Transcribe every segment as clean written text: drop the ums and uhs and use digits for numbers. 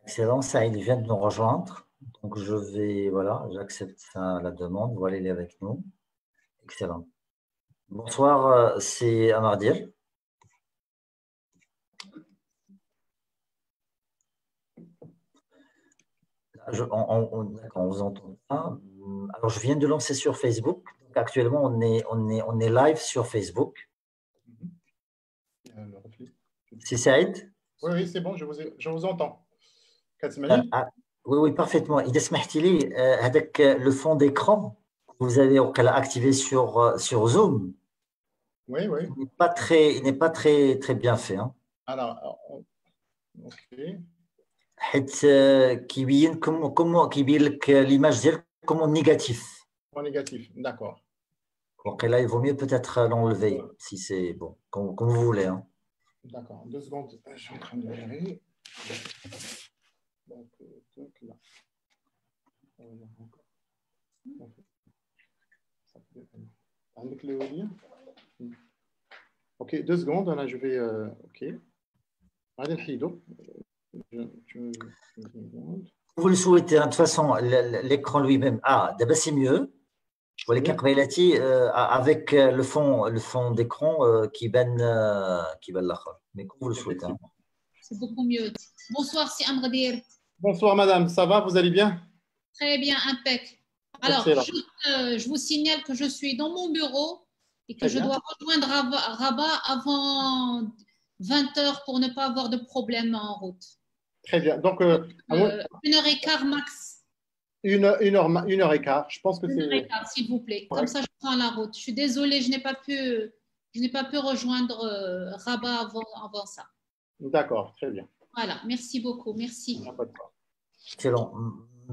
Excellent, Saïd vient de nous rejoindre. Donc, voilà, j'accepte la demande. Voilà, il est avec nous. Excellent. Bonsoir, c'est Amardir. D'accord, on vous entend pas. Alors, je viens de lancer sur Facebook. Donc, actuellement, on est live sur Facebook. C'est Saïd? Oui, oui, c'est bon, je vous entends. Katmani? Oui, oui, parfaitement. إذا سمحتِ لي هذاك le fond d'écran que vous avez activé sur Zoom, Oui, oui. il n'est pas très bien fait. Hein. Alors, ok. حيت كيبين لك l'image ديالك comme négatif. Point négatif, d'accord. Donc là, il vaut mieux peut-être l'enlever si c'est bon, comme vous voulez. Hein. D'accord. 2 secondes, je suis en train de gérer. Donc, là. Avec le lien. Ok, 2 secondes, là je vais. Ok. Allez, Hido. Vous le souhaitez, hein, de toute façon, l'écran lui-même. Ah, d'abord c'est mieux. ولكن قبيلاتي avec le fond d'écran qui بان الاخر. Mais comme vous le souhaitez. Hein. C'est beaucoup mieux. Bonsoir, c'est Amradir. Bonsoir madame, ça va, vous allez bien? Très bien, impec. Alors, je vous signale que je suis dans mon bureau et que je dois rejoindre Rabat avant 20 heures pour ne pas avoir de problème en route. Très bien. Donc, 1h15 max. 1h15, je pense que c'est. 1h15, s'il vous plaît. Comme ça, je prends la route. Je suis désolée, je n'ai pas pu rejoindre Rabat avant ça. D'accord, très bien. Voilà, merci beaucoup. Merci. Excellent.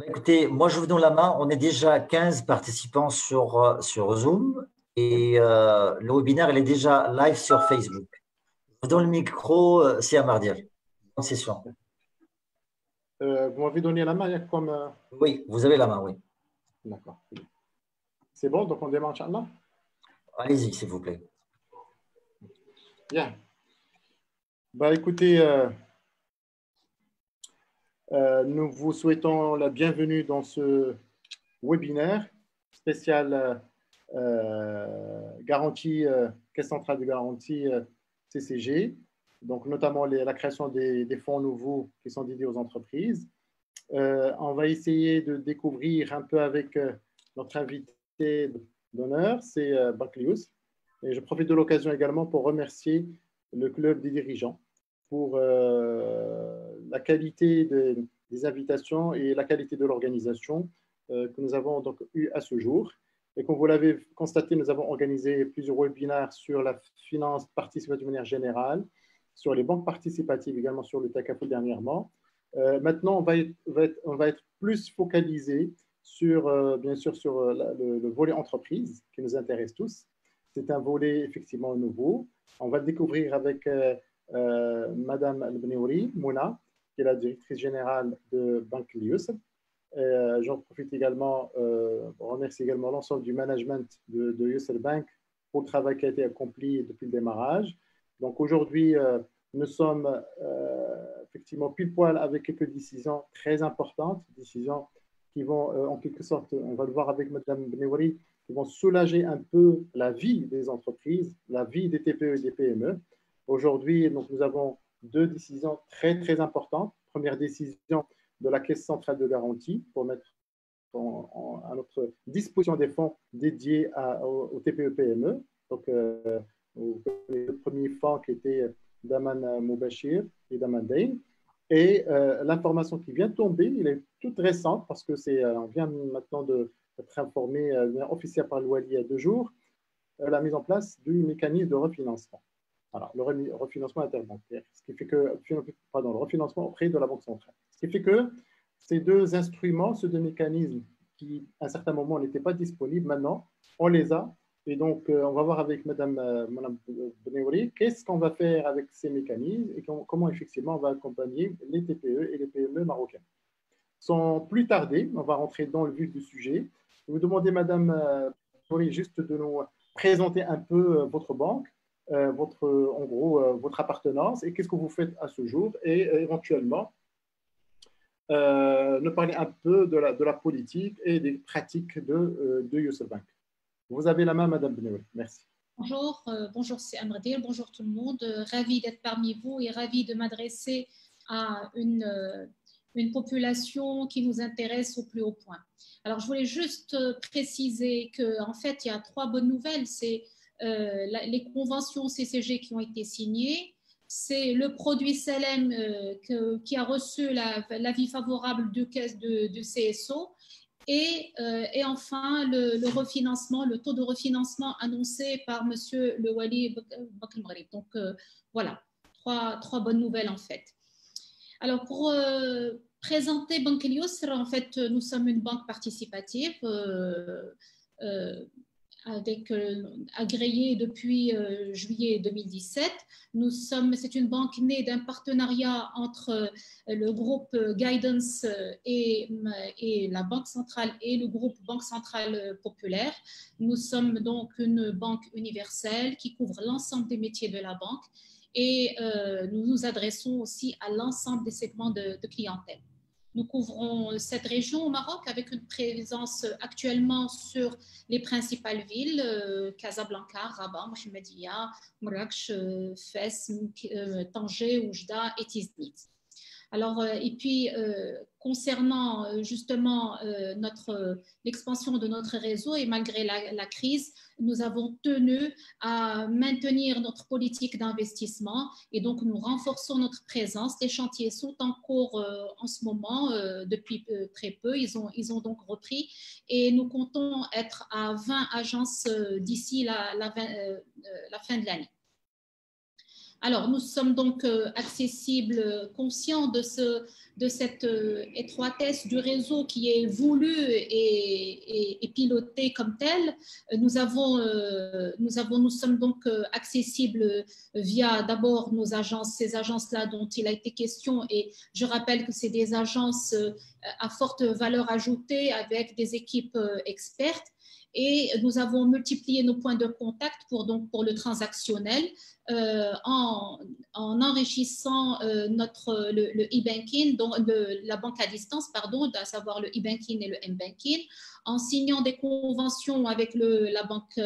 Écoutez, moi, je vous donne la main. On est déjà 15 participants sur Zoom et le webinaire, il est déjà live sur Facebook. Je vous donne le micro, c'est Amardir. Bonne session. Vous m'avez donné la main comme… Oui, vous avez la main, oui. D'accord. C'est bon, donc on démarre, Inch'Allah. Allez-y, s'il vous plaît. Bien. Bah, écoutez, nous vous souhaitons la bienvenue dans ce webinaire spécial garantie, Caisse centrale de garantie CCG, donc notamment la création des fonds nouveaux qui sont dédiés aux entreprises. On va essayer de découvrir un peu avec notre invité d'honneur, c'est Baklius. Et je profite de l'occasion également pour remercier le club des dirigeants pour la qualité des invitations et la qualité de l'organisation que nous avons donc eu à ce jour. Et comme vous l'avez constaté, nous avons organisé plusieurs webinaires sur la finance participative de manière générale, sur les banques participatives, également sur le TACAFO dernièrement. Maintenant, on va être plus focalisé sur, bien sûr, sur le volet entreprise qui nous intéresse tous. C'est un volet effectivement nouveau. On va le découvrir avec Madame Al-Bniouri Mouna, qui est la directrice générale de Banque Lius. J'en profite également pour remercier également l'ensemble du management de Yusr Bank pour le travail qui a été accompli depuis le démarrage. Donc aujourd'hui, nous sommes effectivement pile poil avec quelques décisions très importantes, décisions qui vont en quelque sorte, on va le voir avec Madame Bniouri, qui vont soulager un peu la vie des entreprises, la vie des TPE et des PME. Aujourd'hui, donc, nous avons 2 décisions très, très importantes. Première décision de la Caisse centrale de garantie pour mettre à notre disposition des fonds dédiés aux TPE-PME. Donc, le premier fonds qui était Daman Moubachir et Daman Dain. Et l'information qui vient de tomber, elle est toute récente parce que on vient maintenant d'être informé officiellement par l'Ouali il y a 2 jours, la mise en place du mécanisme de refinancement. Alors, le refinancement interbancaire, ce qui fait que, pardon, le refinancement auprès de la Banque centrale. Ce qui fait que ces 2 instruments, ces 2 mécanismes qui, à un certain moment, n'étaient pas disponibles, maintenant, on les a. Et donc, on va voir avec Madame Bniouri qu'est-ce qu'on va faire avec ces mécanismes et comment, effectivement, on va accompagner les TPE et les PME marocains. Sans plus tarder, on va rentrer dans le vif du sujet. Je vais vous demander, Madame Bniouri, juste de nous présenter un peu votre banque, en gros, votre appartenance et qu'est-ce que vous faites à ce jour et éventuellement nous parler un peu de la politique et des pratiques de Youssef Bank. Vous avez la main, Madame Benouri. Merci. Bonjour, bonjour c'est Amradil, bonjour tout le monde. Ravi d'être parmi vous et ravi de m'adresser à une population qui nous intéresse au plus haut point. Alors, je voulais juste préciser qu'en fait, il y a 3 bonnes nouvelles. C'est les conventions CCG qui ont été signées, c'est le produit Selem qui a reçu l'avis favorable du CSO, et enfin le refinancement, le taux de refinancement annoncé par Monsieur le Wali Bakr. Donc voilà, trois bonnes nouvelles en fait. Alors pour présenter Banque El Yousr, en fait nous sommes une banque participative agréée depuis juillet 2017. C'est une banque née d'un partenariat entre le groupe Guidance et la Banque centrale et le groupe Banque centrale populaire. Nous sommes donc une banque universelle qui couvre l'ensemble des métiers de la banque et nous nous adressons aussi à l'ensemble des segments de clientèle. Nous couvrons cette région au Maroc avec une présence actuellement sur les principales villes, Casablanca, Rabat, Mohammedia, Marrakech, Fès, Tanger, Oujda et Tiznit. Alors, et puis, concernant justement l'expansion de notre réseau et malgré la crise, nous avons tenu à maintenir notre politique d'investissement et donc nous renforçons notre présence. Les chantiers sont en cours en ce moment depuis très peu. Ils ont donc repris et nous comptons être à 20 agences d'ici la fin de l'année. Alors, nous sommes donc accessibles, conscients de cette étroitesse du réseau qui est voulu et piloté comme tel. Nous sommes donc accessibles via d'abord nos agences, ces agences-là dont il a été question. Et je rappelle que c'est des agences à forte valeur ajoutée avec des équipes expertes. Et nous avons multiplié nos points de contact pour le transactionnel en enrichissant le e-banking, donc la banque à distance, pardon, à savoir le e-banking et le m-banking, en signant des conventions avec la banque,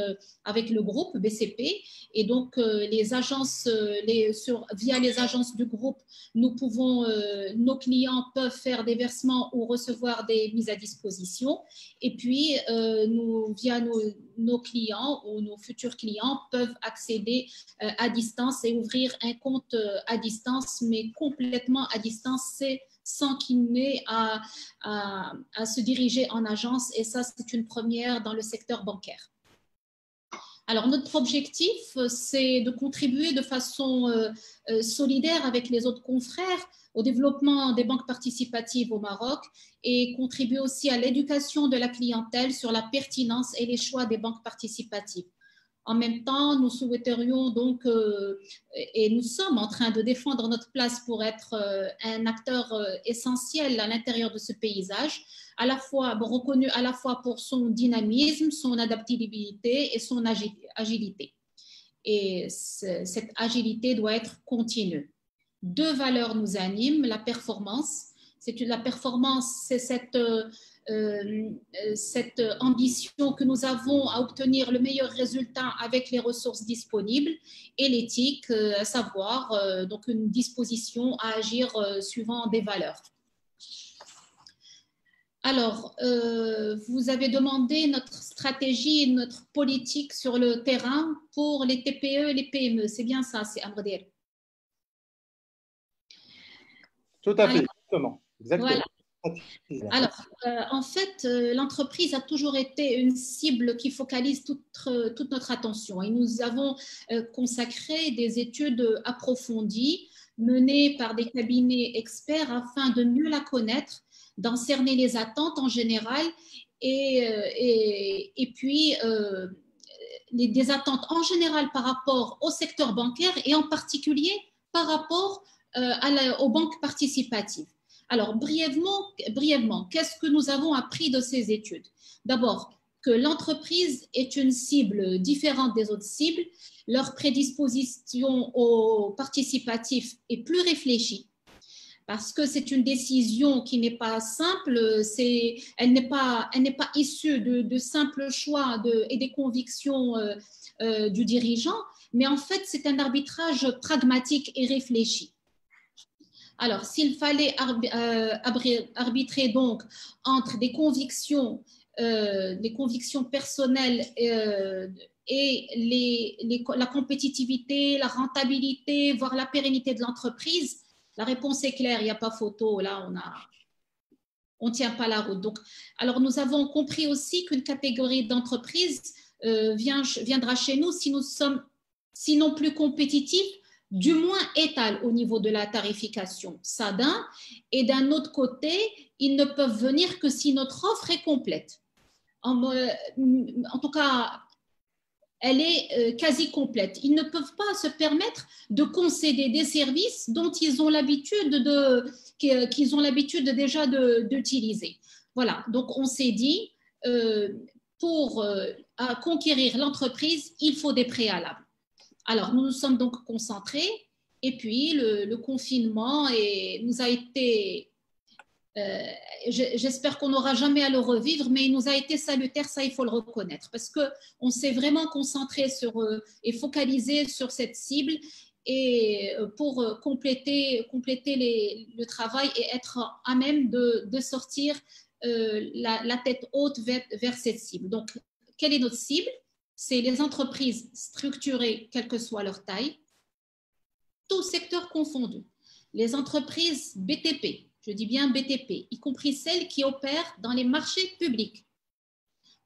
avec le groupe BCP. Et donc, les agences, via les agences du groupe, nos clients peuvent faire des versements ou recevoir des mises à disposition. Et puis, via nos clients ou nos futurs clients peuvent accéder à distance et ouvrir un compte à distance, mais complètement à distance, c'est sans qu'il n'ait à se diriger en agence. Et ça, c'est une première dans le secteur bancaire. Alors, notre objectif, c'est de contribuer de façon solidaire avec les autres confrères au développement des banques participatives au Maroc et contribuer aussi à l'éducation de la clientèle sur la pertinence et les choix des banques participatives. En même temps, nous souhaiterions donc, et nous sommes en train de défendre notre place pour être un acteur essentiel à l'intérieur de ce paysage, reconnu à la fois pour son dynamisme, son adaptabilité et son agilité. Et cette agilité doit être continue. 2 valeurs nous animent, la performance. La performance, c'est cette ambition que nous avons à obtenir le meilleur résultat avec les ressources disponibles, et l'éthique, à savoir donc une disposition à agir suivant des valeurs. Alors, vous avez demandé notre stratégie et notre politique sur le terrain pour les TPE et les PME. C'est bien ça, c'est Amradil. Tout à fait, exactement. Voilà. Alors, en fait, l'entreprise a toujours été une cible qui focalise toute notre attention et nous avons consacré des études approfondies menées par des cabinets experts afin de mieux la connaître, d'en cerner les attentes en général et puis des attentes en général par rapport au secteur bancaire et en particulier par rapport aux banques participatives. Alors, brièvement, qu'est-ce que nous avons appris de ces études? D'abord, que l'entreprise est une cible différente des autres cibles, leur prédisposition au participatif est plus réfléchie. parce que c'est une décision qui n'est pas simple, elle n'est pas issue de simples choix et des convictions du dirigeant, mais en fait, c'est un arbitrage pragmatique et réfléchi. Alors, s'il fallait arbitrer donc entre des convictions personnelles et la compétitivité, la rentabilité, voire la pérennité de l'entreprise, la réponse est claire, il n'y a pas photo. Là, on ne tient pas la route. Donc, alors, nous avons compris aussi qu'une catégorie d'entreprises viendra chez nous si nous sommes, sinon plus compétitifs, du moins étal au niveau de la tarification. Ça d'un. Et d'un autre côté, ils ne peuvent venir que si notre offre est complète. En tout cas, elle est quasi complète. Ils ne peuvent pas se permettre de concéder des services dont ils ont l'habitude déjà d'utiliser. Voilà, donc on s'est dit, pour conquérir l'entreprise, il faut des préalables. Alors, nous nous sommes donc concentrés et puis le confinement nous a été, j'espère qu'on n'aura jamais à le revivre, mais il nous a été salutaire, ça il faut le reconnaître, parce qu'on s'est vraiment concentré et focalisé sur cette cible et pour compléter le travail et être à même de sortir la tête haute vers cette cible. Donc, quelle est notre cible? C'est les entreprises structurées, quelle que soit leur taille, tous secteurs confondus. Les entreprises BTP, je dis bien BTP, y compris celles qui opèrent dans les marchés publics,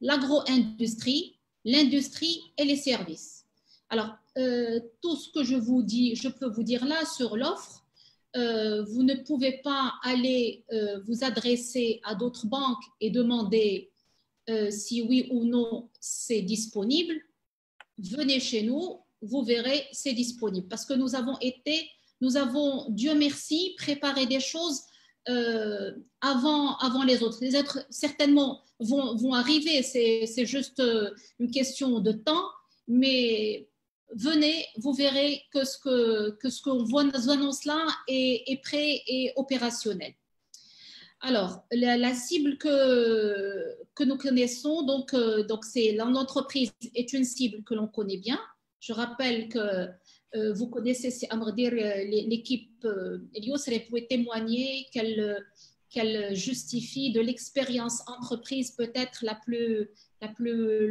l'agro-industrie, l'industrie et les services. Alors, tout ce que je peux vous dire là sur l'offre, vous ne pouvez pas aller vous adresser à d'autres banques et demander si oui ou non c'est disponible. Venez chez nous, vous verrez, c'est disponible. Parce que nous avons, Dieu merci, préparé des choses avant les autres. Les autres, certainement, vont arriver. C'est juste une question de temps. Mais venez, vous verrez que ce qu'on vous annonce là est prêt et opérationnel. Alors, la cible que nous connaissons, donc c'est l'entreprise est une cible que l'on connaît bien. Je rappelle que vous connaissez, l'équipe Eliosre pouvait témoigner qu'elle justifie de l'expérience entreprise peut-être la plus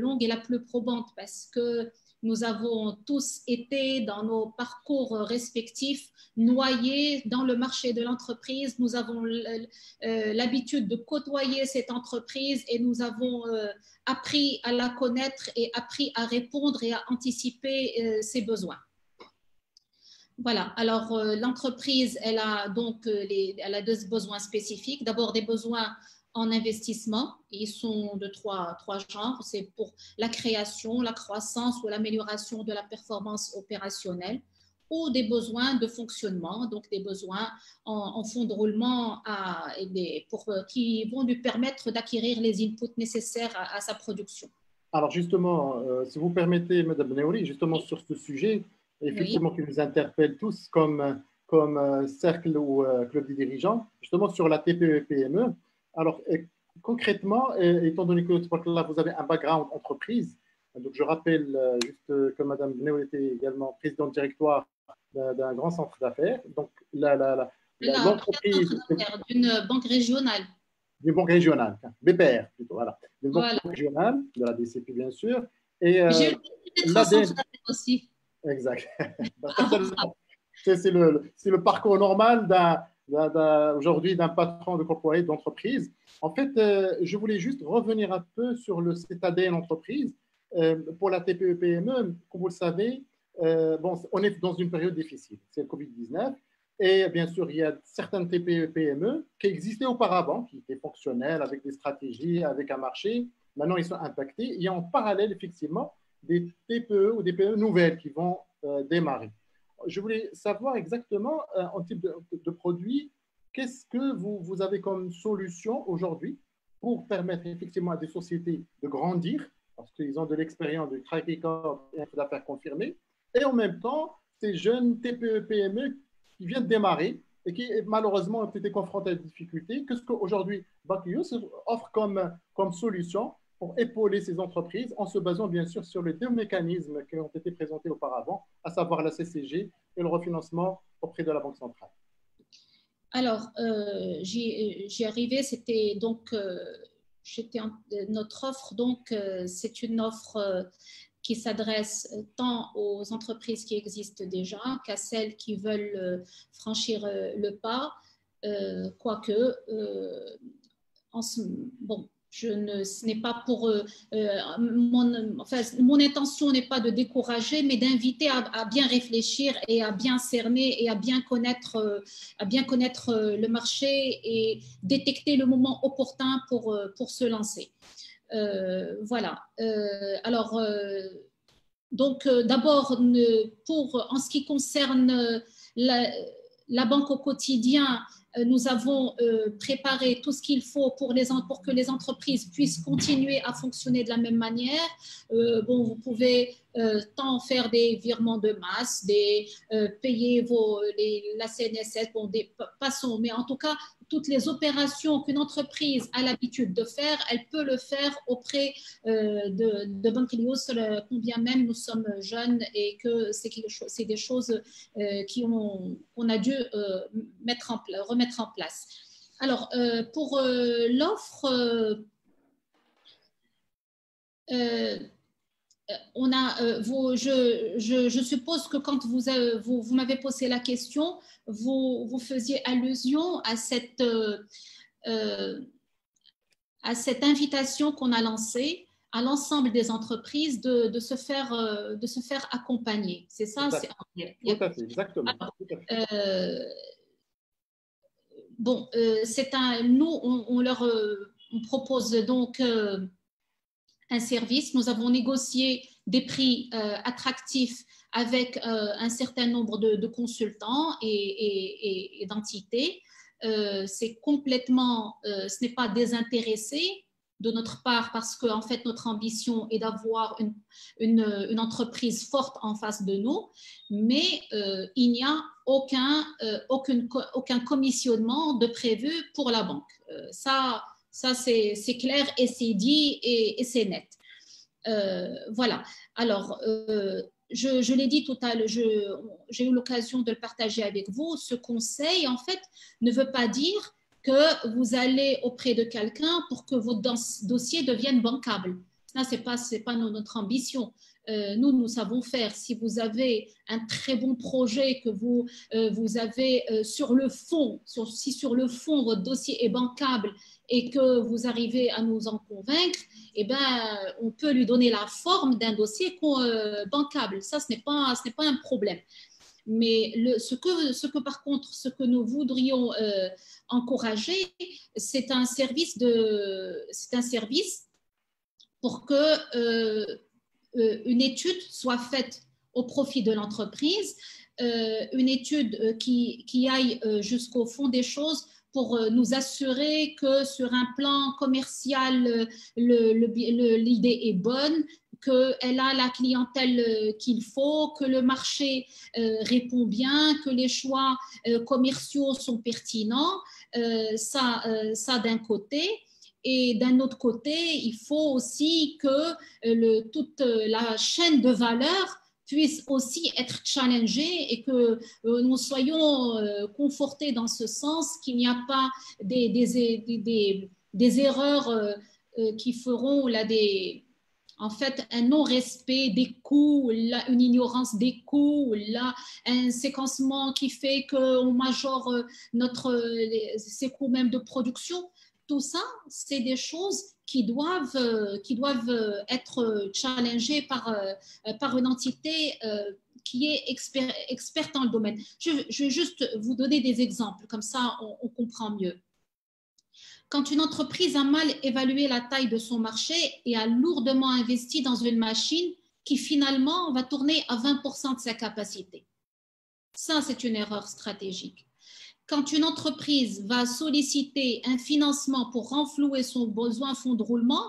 longue et la plus probante, parce que nous avons tous été dans nos parcours respectifs noyés dans le marché de l'entreprise. Nous avons l'habitude de côtoyer cette entreprise et nous avons appris à la connaître et appris à répondre et à anticiper ses besoins. Voilà, alors l'entreprise, elle a deux besoins spécifiques. D'abord, des besoins en investissement. Ils sont de trois genres. C'est pour la création, la croissance ou l'amélioration de la performance opérationnelle, ou des besoins de fonctionnement, donc des besoins en fonds de roulement qui vont lui permettre d'acquérir les inputs nécessaires à sa production. Alors justement, si vous permettez, Mme Neouri, justement sur ce sujet, effectivement, qui nous interpelle tous comme cercle ou club des dirigeants, justement sur la TPE-PME. Alors, concrètement, étant donné que là, vous avez un background entreprise, donc je rappelle juste que Mme Neouri était également présidente directoire d'un grand centre d'affaires. Donc, l'entreprise d'une banque régionale. D'une banque régionale, BPR plutôt, voilà. D'une banque régionale, de la DCP bien sûr. Et j'ai eu des centre d'affaires aussi. Exact. C'est le parcours normal aujourd'hui d'un patron de corporate d'entreprise. En fait, je voulais juste revenir un peu sur cet ADN entreprise. Pour la TPE-PME, comme vous le savez, on est dans une période difficile, c'est le Covid-19. Et bien sûr, il y a certaines TPE-PME qui existaient auparavant, qui étaient fonctionnelles avec des stratégies, avec un marché. Maintenant, ils sont impactés. Il y a en parallèle, effectivement, des TPE ou des PME nouvelles qui vont démarrer. Je voulais savoir exactement, en type de produit, qu'est-ce que vous avez comme solution aujourd'hui pour permettre effectivement à des sociétés de grandir, parce qu'ils ont de l'expérience, du track record et d'affaires confirmées, et en même temps, ces jeunes TPE-PME qui viennent de démarrer, et qui malheureusement ont été confrontés à des difficultés. Qu'est-ce qu'aujourd'hui Banque offre comme solution pour épauler ces entreprises en se basant bien sûr sur les deux mécanismes qui ont été présentés auparavant, à savoir la CCG et le refinancement auprès de la Banque centrale? Alors, j'y arrivais, c'était donc, notre offre, donc, c'est une offre qui s'adresse tant aux entreprises qui existent déjà qu'à celles qui veulent franchir le pas, quoique, bon, ce n'est pas pour mon intention n'est pas de décourager, mais d'inviter à bien réfléchir et à bien cerner et à bien connaître le marché et détecter le moment opportun pour se lancer. Voilà. Alors, donc, d'abord, en ce qui concerne la banque au quotidien, nous avons préparé tout ce qu'il faut pour que les entreprises puissent continuer à fonctionner de la même manière. Bon, vous pouvez tant faire des virements de masse, payer la CNSS, bon, passons, mais en tout cas, toutes les opérations qu'une entreprise a l'habitude de faire, elle peut le faire auprès de Banque Ilios, combien même nous sommes jeunes et que c'est des choses qu'on a dû remettre en place. Alors, pour l'offre, on a, je suppose que quand vous m'avez posé la question, vous faisiez allusion à cette invitation qu'on a lancée à l'ensemble des entreprises de se faire accompagner. C'est ça? Tout à fait, exactement. Alors, bon, nous, on propose donc un service. Nous avons négocié des prix attractifs avec un certain nombre de consultants et d'entités. C'est complètement, ce n'est pas désintéressé de notre part parce qu'en fait, notre ambition est d'avoir une entreprise forte en face de nous, mais il n'y a aucun commissionnement de prévu pour la banque. Ça c'est clair et c'est dit et c'est net. Voilà. Alors, je l'ai dit tout à l'heure, j'ai eu l'occasion de le partager avec vous. Ce conseil, en fait, ne veut pas dire que vous allez auprès de quelqu'un pour que votre dossier devienne bancable. Ça, c'est pas notre ambition. Nous savons faire. Si vous avez un très bon projet que vous avez sur le fond, si sur le fond votre dossier est bancable et que vous arrivez à nous en convaincre, eh ben, on peut lui donner la forme d'un dossier bancable. Ça, ce n'est pas un problème. Mais ce par contre, ce que nous voudrions encourager, c'est un service pour que une étude soit faite au profit de l'entreprise, une étude qui aille jusqu'au fond des choses pour nous assurer que sur un plan commercial, l'idée est bonne, qu'elle a la clientèle qu'il faut, que le marché répond bien, que les choix commerciaux sont pertinents. Ça d'un côté. Et d'un autre côté, il faut aussi que toute la chaîne de valeur puisse aussi être challengée et que nous soyons confortés dans ce sens, qu'il n'y a pas des erreurs qui feront en fait un non-respect des coûts, une ignorance des coûts, un séquencement qui fait qu'on majore ces coûts même de production. Tout ça, c'est des choses qui doivent être challengées par une entité qui est experte dans le domaine. Je vais juste vous donner des exemples, comme ça on comprend mieux. Quand une entreprise a mal évalué la taille de son marché et a lourdement investi dans une machine qui finalement va tourner à 20% de sa capacité, ça c'est une erreur stratégique. Quand une entreprise va solliciter un financement pour renflouer son besoin fonds de roulement,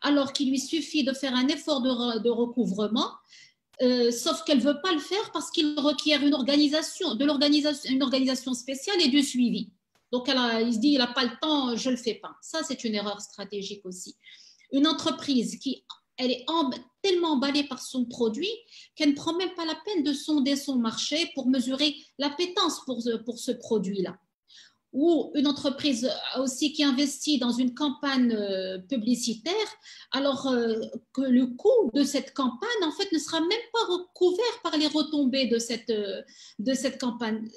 alors qu'il lui suffit de faire un effort de recouvrement, sauf qu'elle ne veut pas le faire parce qu'il requiert une organisation spéciale et du suivi. Donc, il se dit, il n'a pas le temps, je ne le fais pas. Ça, c'est une erreur stratégique aussi. Une entreprise elle est tellement emballée par son produit qu'elle ne prend même pas la peine de sonder son marché pour mesurer l'appétence pour ce produit-là. Ou une entreprise aussi qui investit dans une campagne publicitaire, alors que le coût de cette campagne, en fait, ne sera même pas recouvert par les retombées de cette campagne.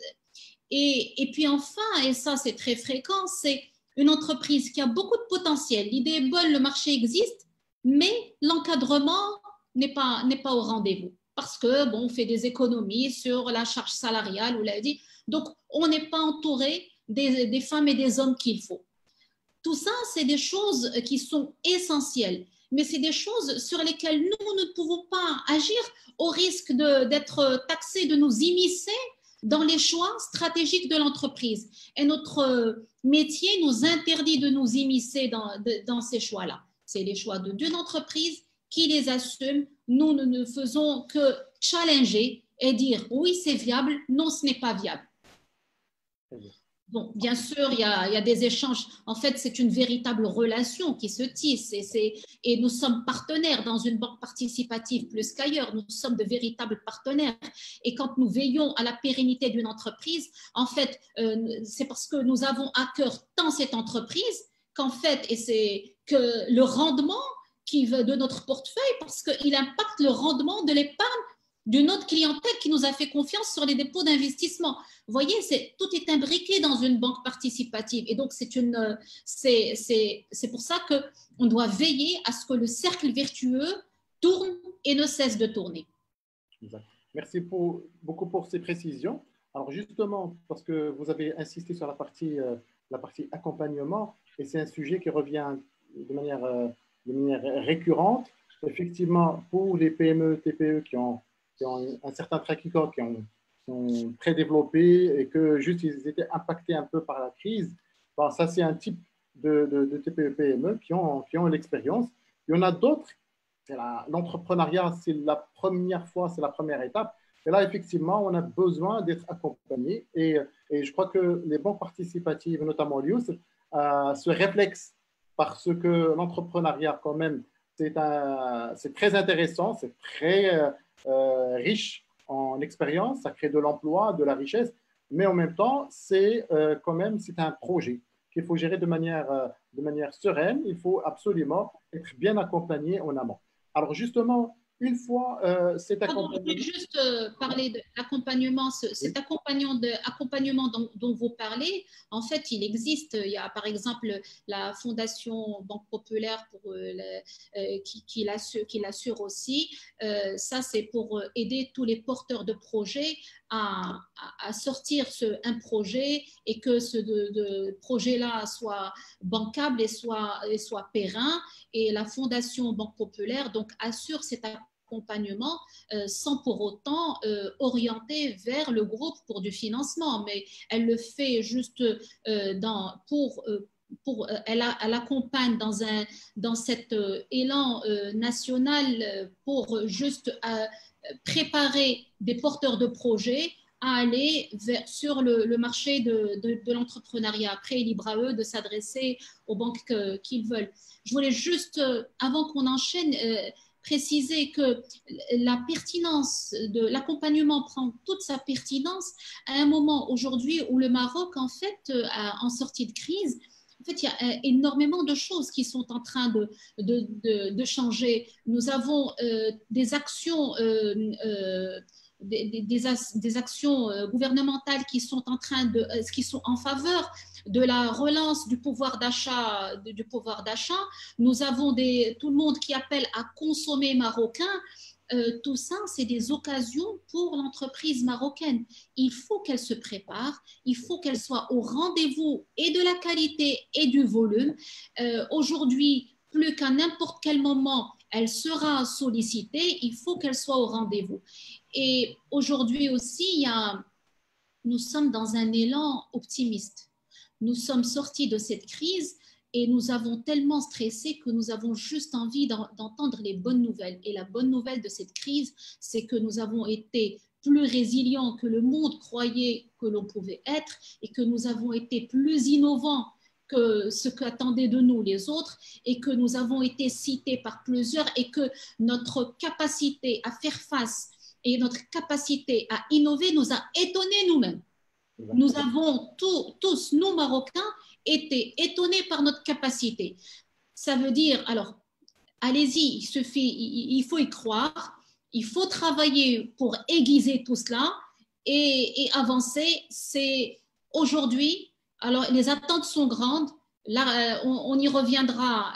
Et puis enfin, et ça c'est très fréquent, c'est une entreprise qui a beaucoup de potentiel. L'idée est bonne, le marché existe, mais l'encadrement n'est pas au rendez-vous. Parce que, bon, on fait des économies sur la charge salariale, on l'a dit. Donc, on n'est pas entouré des femmes et des hommes qu'il faut. Tout ça, c'est des choses qui sont essentielles, mais c'est des choses sur lesquelles nous ne pouvons pas agir au risque d'être taxés, de nous immiscer dans les choix stratégiques de l'entreprise. Et notre métier nous interdit de nous immiscer dans ces choix-là. C'est les choix d'une entreprise qui les assume. Nous ne faisons que challenger et dire oui, c'est viable, non, ce n'est pas viable. Bon, bien sûr, il y a des échanges. En fait, c'est une véritable relation qui se tisse et nous sommes partenaires dans une banque participative plus qu'ailleurs. Nous sommes de véritables partenaires. Et quand nous veillons à la pérennité d'une entreprise, en fait, c'est parce que nous avons à cœur tant cette entreprise qu'en fait, et c'est que le rendement de notre portefeuille, parce qu'il impacte le rendement de l'épargne d'une autre clientèle qui nous a fait confiance sur les dépôts d'investissement. Vous voyez, tout est imbriqué dans une banque participative. Et donc, c'est pour ça qu'on doit veiller à ce que le cercle vertueux tourne et ne cesse de tourner. Exact. Merci beaucoup pour ces précisions. Alors, justement, parce que vous avez insisté sur la partie accompagnement, et c'est un sujet qui revient de manière récurrente. Effectivement, pour les PME, TPE qui ont un certain track record, qui sont très développés et que juste ils étaient impactés un peu par la crise. Bon, ça, c'est un type de TPE-PME qui ont l'expérience. Il y en a d'autres, l'entrepreneuriat, c'est la première fois, c'est la première étape. Et là, effectivement, on a besoin d'être accompagné. Et je crois que les banques participatives, notamment l'IUS, ce réflexe, parce que l'entrepreneuriat, quand même, c'est très intéressant, c'est très riche en expérience, ça crée de l'emploi, de la richesse, mais en même temps, c'est un projet qu'il faut gérer de manière sereine. Il faut absolument être bien accompagné en amont. Alors justement, une fois cet accompagnement… Je voulais juste parler de l'accompagnement, cet accompagnement dont vous parlez. En fait, il existe. Il y a par exemple la Fondation Banque Populaire qui l'assure aussi. Ça, c'est pour aider tous les porteurs de projets à sortir un projet et que ce projet-là soit bancable et soit périn. Et la Fondation Banque Populaire donc assure cet accompagnement sans pour autant orienter vers le groupe pour du financement, mais elle le fait juste elle accompagne dans cet élan national pour juste préparer des porteurs de projets à aller sur le marché de l'entrepreneuriat. Après, libre à eux de s'adresser aux banques qu'ils veulent. Je voulais juste, avant qu'on enchaîne, préciser que la pertinence de l'accompagnement prend toute sa pertinence à un moment aujourd'hui où le Maroc, en fait, en sortie de crise, en fait, il y a énormément de choses qui sont en train de changer. Nous avons des actions des actions gouvernementales qui sont en faveur de la relance du pouvoir d'achat. Nous avons tout le monde qui appelle à consommer marocain. Tout ça, c'est des occasions pour l'entreprise marocaine. Il faut qu'elle se prépare, il faut qu'elle soit au rendez-vous et de la qualité et du volume. Aujourd'hui, plus qu'à n'importe quel moment, elle sera sollicitée, il faut qu'elle soit au rendez-vous. Et aujourd'hui aussi, nous sommes dans un élan optimiste. Nous sommes sortis de cette crise et nous avons tellement stressé que nous avons juste envie d'entendre les bonnes nouvelles. Et la bonne nouvelle de cette crise, c'est que nous avons été plus résilients que le monde croyait que l'on pouvait être et que nous avons été plus innovants que ce qu'attendaient de nous les autres et que nous avons été cités par plusieurs et que notre capacité à faire face et notre capacité à innover nous a étonnés nous-mêmes. Nous avons tous, nous Marocains, été étonnés par notre capacité. Ça veut dire, alors, allez-y, il faut y croire, il faut travailler pour aiguiser tout cela et avancer. C'est aujourd'hui, alors les attentes sont grandes, là, on y reviendra,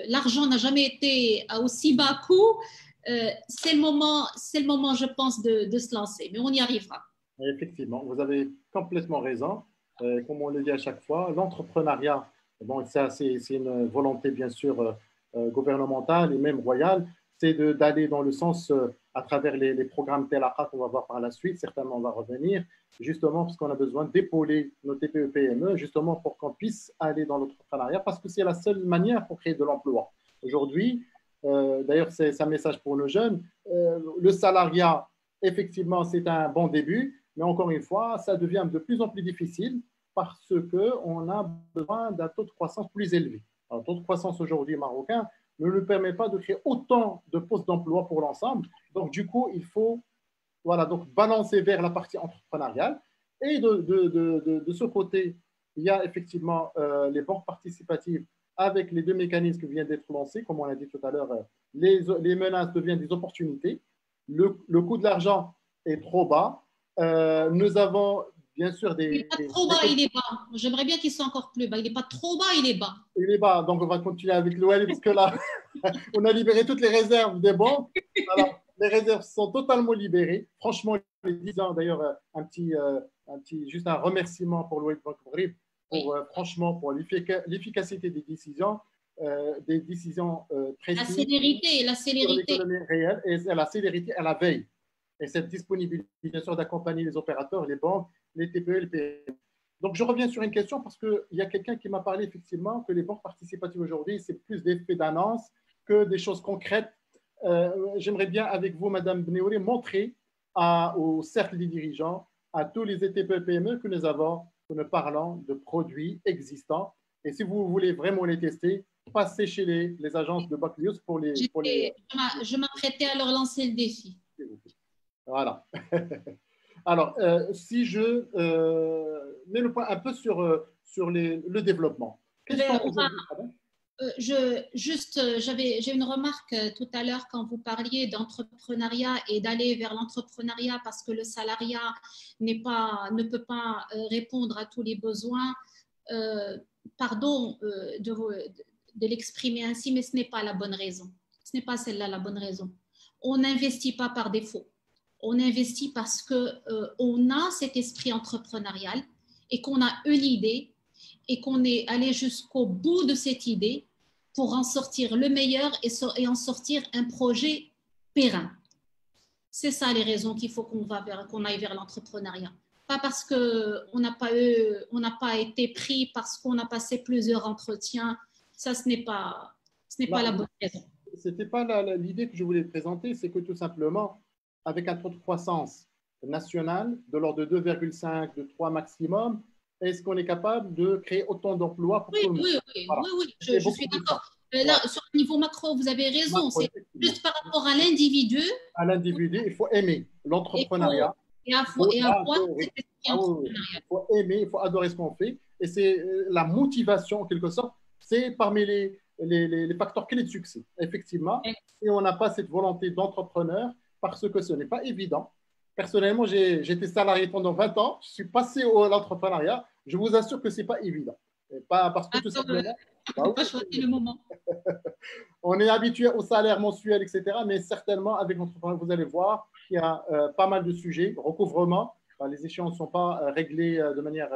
l'argent n'a jamais été à aussi bas coût, c'est le moment, je pense, de se lancer, mais on y arrivera. Effectivement, vous avez complètement raison. Comme on le dit à chaque fois, l'entrepreneuriat, bon, c'est une volonté bien sûr gouvernementale et même royale, c'est d'aller dans le sens, à travers les programmes Telaka qu'on va voir par la suite, certainement on va revenir, justement parce qu'on a besoin d'épauler nos TPE-PME, justement pour qu'on puisse aller dans l'entrepreneuriat, parce que c'est la seule manière pour créer de l'emploi. Aujourd'hui, d'ailleurs c'est un message pour nos jeunes, le salariat, effectivement c'est un bon début, mais encore une fois, ça devient de plus en plus difficile parce qu'on a besoin d'un taux de croissance plus élevé. Alors, le taux de croissance aujourd'hui marocain ne nous permet pas de créer autant de postes d'emploi pour l'ensemble. Donc, du coup, il faut donc balancer vers la partie entrepreneuriale. Et de ce côté, il y a effectivement les banques participatives avec les deux mécanismes qui viennent d'être lancés. Comme on l'a dit tout à l'heure, les menaces deviennent des opportunités. Le coût de l'argent est trop bas. Nous avons bien sûr il n'est pas trop bas, il est bas. J'aimerais bien qu'il soit encore plus bas. Il n'est pas trop bas, il est bas. Il est bas, donc on va continuer avec l'OL parce que là, on a libéré toutes les réserves des banques. Alors, les réserves sont totalement libérées. Franchement, les 10 ans, d'ailleurs, juste un remerciement pour l'OL Bank Maghreb pour franchement pour l'efficacité des décisions précises. La célérité. L'économie réelle et la célérité à la veille. Et cette disponibilité, bien sûr, d'accompagner les opérateurs, les banques, les TPE, les PME. Donc, je reviens sur une question parce qu'il y a quelqu'un qui m'a parlé effectivement que les banques participatives aujourd'hui, c'est plus des faits d'annonce que des choses concrètes. J'aimerais bien, avec vous, Madame Bneouri, montrer au cercle des dirigeants, à tous les TPE, PME que nous parlons de produits existants. Et si vous voulez vraiment les tester, passez chez les agences de Baclius pour les. Je m'apprêtais à leur lancer le défi. Voilà. Alors, si je mets le point un peu sur le développement. J'ai une remarque tout à l'heure quand vous parliez d'entrepreneuriat et d'aller vers l'entrepreneuriat parce que le salariat ne peut pas répondre à tous les besoins. Pardon de l'exprimer ainsi, mais ce n'est pas la bonne raison. Ce n'est pas celle-là la bonne raison. On n'investit pas par défaut. On investit parce qu'on a cet esprit entrepreneurial et qu'on a une idée et qu'on est allé jusqu'au bout de cette idée pour en sortir le meilleur et en sortir un projet périn. C'est ça les raisons qu'il faut qu'on aille vers l'entrepreneuriat. Pas parce qu'on n'a pas été pris, parce qu'on a passé plusieurs entretiens. Ça, ce n'est pas la bonne raison. Ce n'était pas l'idée que je voulais présenter, c'est que tout simplement, avec un taux de croissance national de l'ordre de 2,5, de 3 maximum, est-ce qu'on est capable de créer autant d'emplois pour tout le monde? Oui, je suis d'accord. Là, sur le niveau macro, vous avez raison. C'est juste par rapport à l'individu. À l'individu, il faut aimer l'entrepreneuriat. Il faut aimer, il faut adorer ce qu'on fait. Et c'est la motivation, en quelque sorte, c'est parmi les facteurs clés de succès, effectivement. Et on n'a pas cette volonté d'entrepreneur parce que ce n'est pas évident. Personnellement, j'ai été salarié pendant 20 ans. Je suis passé à l'entrepreneuriat. Je vous assure que ce n'est pas évident. Et pas parce que tout simplement. Pas choisi le moment. On est habitué au salaire mensuel, etc. Mais certainement, avec l'entrepreneuriat, vous allez voir qu'il y a pas mal de sujets. Recouvrement, les échéances ne sont pas réglées de manière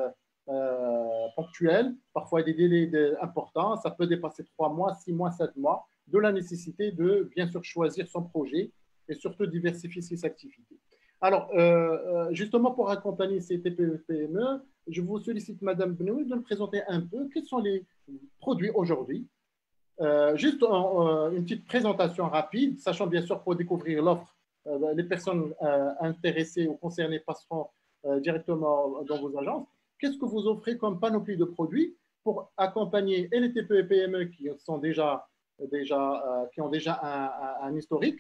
ponctuelle. Parfois, il y a des délais importants. Ça peut dépasser 3 mois, 6 mois, 7 mois. De la nécessité de, bien sûr, choisir son projet et surtout diversifier ses activités. Alors, justement, pour accompagner ces TPE-PME, je vous sollicite, Madame Benoît, de me présenter un peu quels sont les produits aujourd'hui. Juste une petite présentation rapide, sachant bien sûr pour découvrir l'offre, les personnes intéressées ou concernées passeront directement dans vos agences. Qu'est-ce que vous offrez comme panoplie de produits pour accompagner et les TPE et PME qui ont déjà un historique,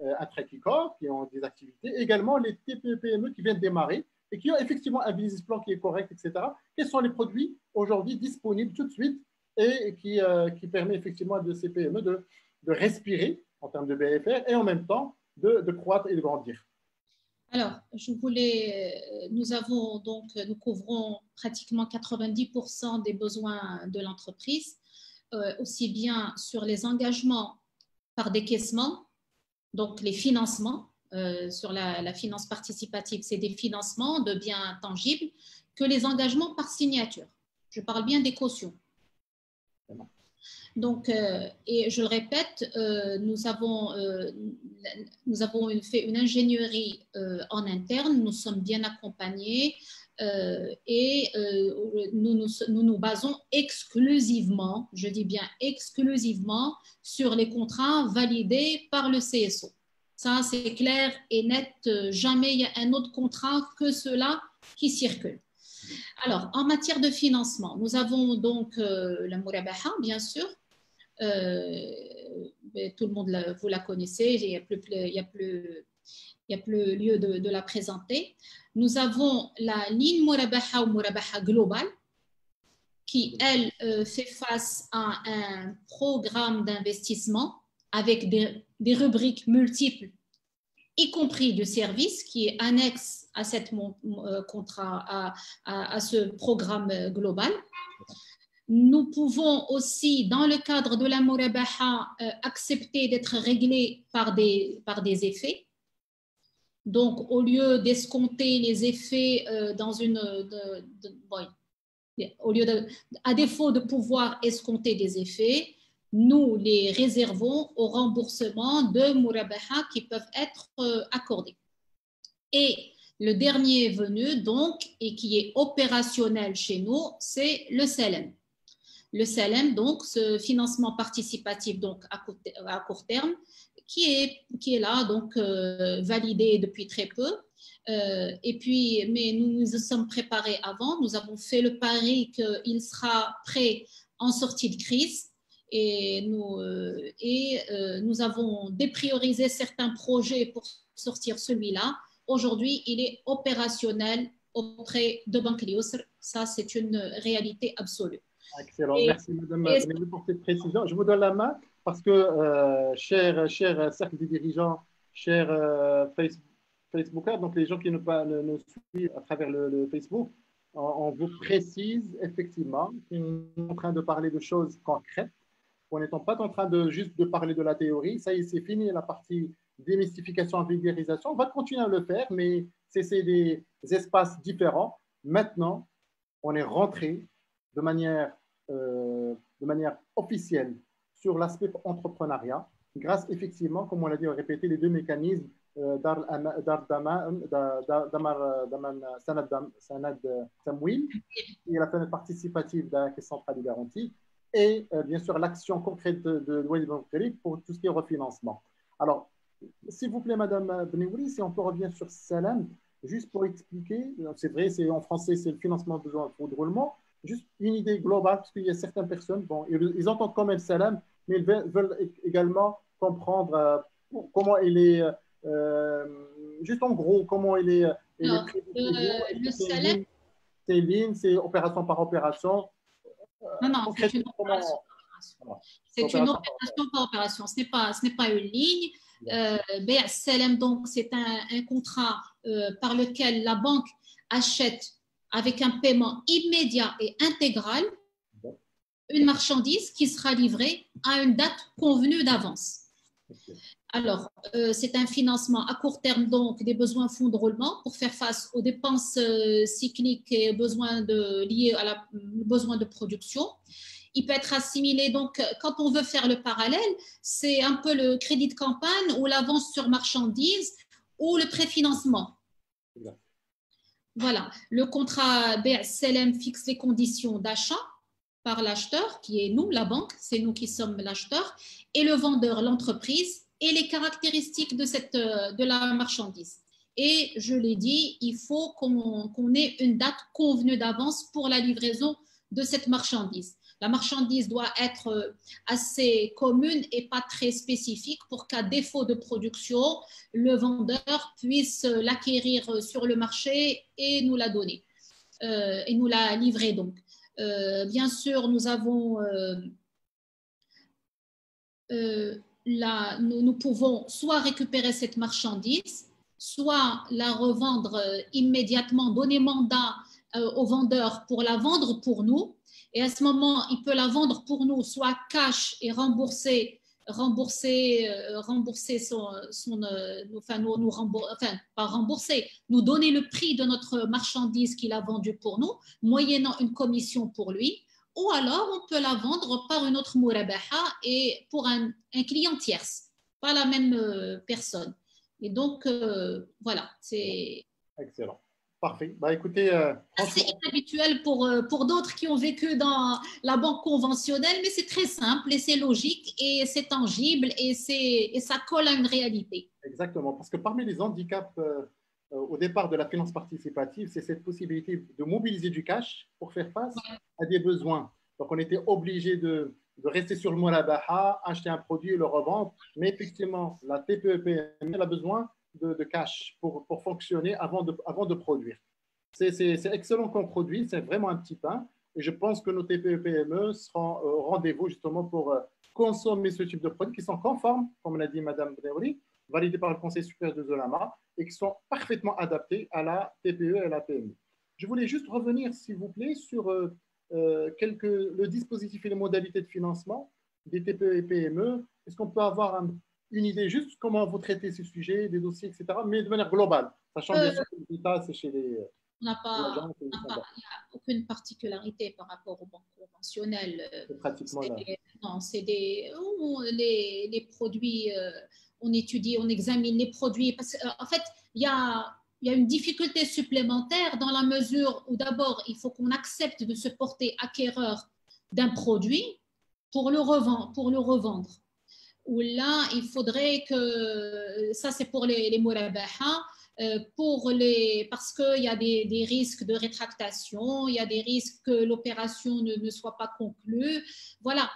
un track record, qui ont des activités, également les TPE et PME qui viennent de démarrer et qui ont effectivement un business plan qui est correct, etc. Quels sont les produits aujourd'hui disponibles tout de suite et qui permet effectivement à ces PME de respirer en termes de BFR et en même temps de croître et de grandir? Alors, nous couvrons pratiquement 90% des besoins de l'entreprise, aussi bien sur les engagements par décaissement, donc les financements, sur la finance participative, c'est des financements de biens tangibles, que les engagements par signature. Je parle bien des cautions. Donc, et je le répète, nous avons fait une ingénierie en interne, nous sommes bien accompagnés et nous basons exclusivement, je dis bien exclusivement, sur les contrats validés par le CSO. Ça, c'est clair et net, jamais il y a un autre contrat que cela qui circule. Alors, en matière de financement, nous avons donc la Mourabaha, bien sûr. Tout le monde, vous la connaissez, il n'y a plus lieu de la présenter. Nous avons la ligne Mourabaha ou Mourabaha Global, qui, elle, fait face à un programme d'investissement avec des rubriques multiples, y compris du service, qui est annexe à cette contrat, à ce programme global. Nous pouvons aussi, dans le cadre de la Mourabaha, accepter d'être réglés par des effets. Donc, au lieu d'escompter les effets à défaut de pouvoir escompter des effets, nous les réservons au remboursement de Mourabaha qui peuvent être accordés. Et le dernier venu, donc, et qui est opérationnel chez nous, c'est le SELEM. Le SELEM, donc, ce financement participatif donc, à court terme, qui est là, donc, validé depuis très peu. Mais nous nous sommes préparés avant. Nous avons fait le pari qu'il sera prêt en sortie de crise. Et nous avons dépriorisé certains projets pour sortir celui-là. Aujourd'hui, il est opérationnel auprès de Banque Al-Yusr. Ça, c'est une réalité absolue. Excellent. Merci, Madame, pour cette précision. Je vous donne la main parce que, cher cercle des dirigeants, chers Facebookers, donc les gens qui nous suivent à travers le Facebook, on vous précise effectivement qu'on est en train de parler de choses concrètes. On n'est pas en train de juste de parler de la théorie. Ça y est, c'est fini la partie démystification, vulgarisation. On va continuer à le faire, mais c'est des espaces différents. Maintenant, on est rentré de manière officielle sur l'aspect entrepreneuriat, grâce effectivement, comme on l'a dit, on a répété les deux mécanismes Daman Sanad Tamwil, qui est la fenêtre participative de la Caisse centrale de garantie, et bien sûr l'action concrète de Walid Ben pour tout ce qui est refinancement. Alors, s'il vous plaît, Madame Benouri, si on peut revenir sur Salam, juste pour expliquer, c'est vrai, en français, c'est le financement de besoin de roulement, juste une idée globale, parce qu'il y a certaines personnes, bon, ils entendent quand même Salam, mais ils veulent également comprendre comment il est, juste en gros, comment il est. Alors, le Salam, c'est ligne, c'est opération par opération. Non, c'est une opération par opération. C'est une opération par opération. Ce n'est pas une ligne. Salam, donc, c'est un contrat par lequel la banque achète avec un paiement immédiat et intégral une marchandise qui sera livrée à une date convenue d'avance. Alors, c'est un financement à court terme, donc des besoins fonds de roulement pour faire face aux dépenses cycliques et besoins liés à besoin de production. Il peut être assimilé, donc, quand on veut faire le parallèle, c'est un peu le crédit de campagne ou l'avance sur marchandise ou le préfinancement. Exact. Voilà, le contrat BSLM fixe les conditions d'achat par l'acheteur, qui est nous, la banque, c'est nous qui sommes l'acheteur, et le vendeur, l'entreprise, et les caractéristiques de la marchandise. Et je l'ai dit, il faut qu'on ait une date convenue d'avance pour la livraison de cette marchandise. La marchandise doit être assez commune et pas très spécifique pour qu'à défaut de production, le vendeur puisse l'acquérir sur le marché et nous la donner, et nous la livrer donc. Bien sûr, nous avons nous pouvons soit récupérer cette marchandise, soit la revendre immédiatement, donner mandat au vendeur pour la vendre pour nous. Et à ce moment, il peut la vendre pour nous, soit cash et rembourser pas rembourser, nous donner le prix de notre marchandise qu'il a vendue pour nous, moyennant une commission pour lui, ou alors on peut la vendre par une autre murabaha et pour un client tierce, pas la même personne. Et donc, voilà, c'est... Excellent. Parfait. Bah, écoutez, c'est inhabituel pour d'autres qui ont vécu dans la banque conventionnelle, mais c'est très simple et c'est logique et c'est tangible et ça colle à une réalité. Exactement, parce que parmi les handicaps au départ de la finance participative, c'est cette possibilité de mobiliser du cash pour faire face à des besoins. Donc, on était obligé de rester sur le murabaha, acheter un produit et le revendre, mais effectivement, la TPE-PME a besoin de cash pour fonctionner avant de produire. C'est excellent qu'on produit, c'est vraiment un petit pain. Et je pense que nos TPE-PME seront au rendez-vous justement pour consommer ce type de produits qui sont conformes, comme l'a dit Mme Bneouri, validés par le Conseil supérieur de Zolama et qui sont parfaitement adaptés à la TPE et à la PME. Je voulais juste revenir, s'il vous plaît, sur le dispositif et les modalités de financement des TPE et PME. Est-ce qu'on peut avoir une idée juste comment vous traitez ces sujets, des dossiers, etc., mais de manière globale, sachant bien sûr que l'État, c'est chez les... Il n'y a aucune particularité par rapport aux banques conventionnelles. C'est pratiquement là. Non, c'est les produits, on étudie, on examine les produits. Parce qu'en fait, il y a une difficulté supplémentaire dans la mesure où d'abord, il faut qu'on accepte de se porter acquéreur d'un produit pour le revendre. Ou là, il faudrait que, ça c'est pour les murabaha, parce qu'il y a des risques de rétractation, il y a des risques que l'opération ne soit pas conclue. Voilà,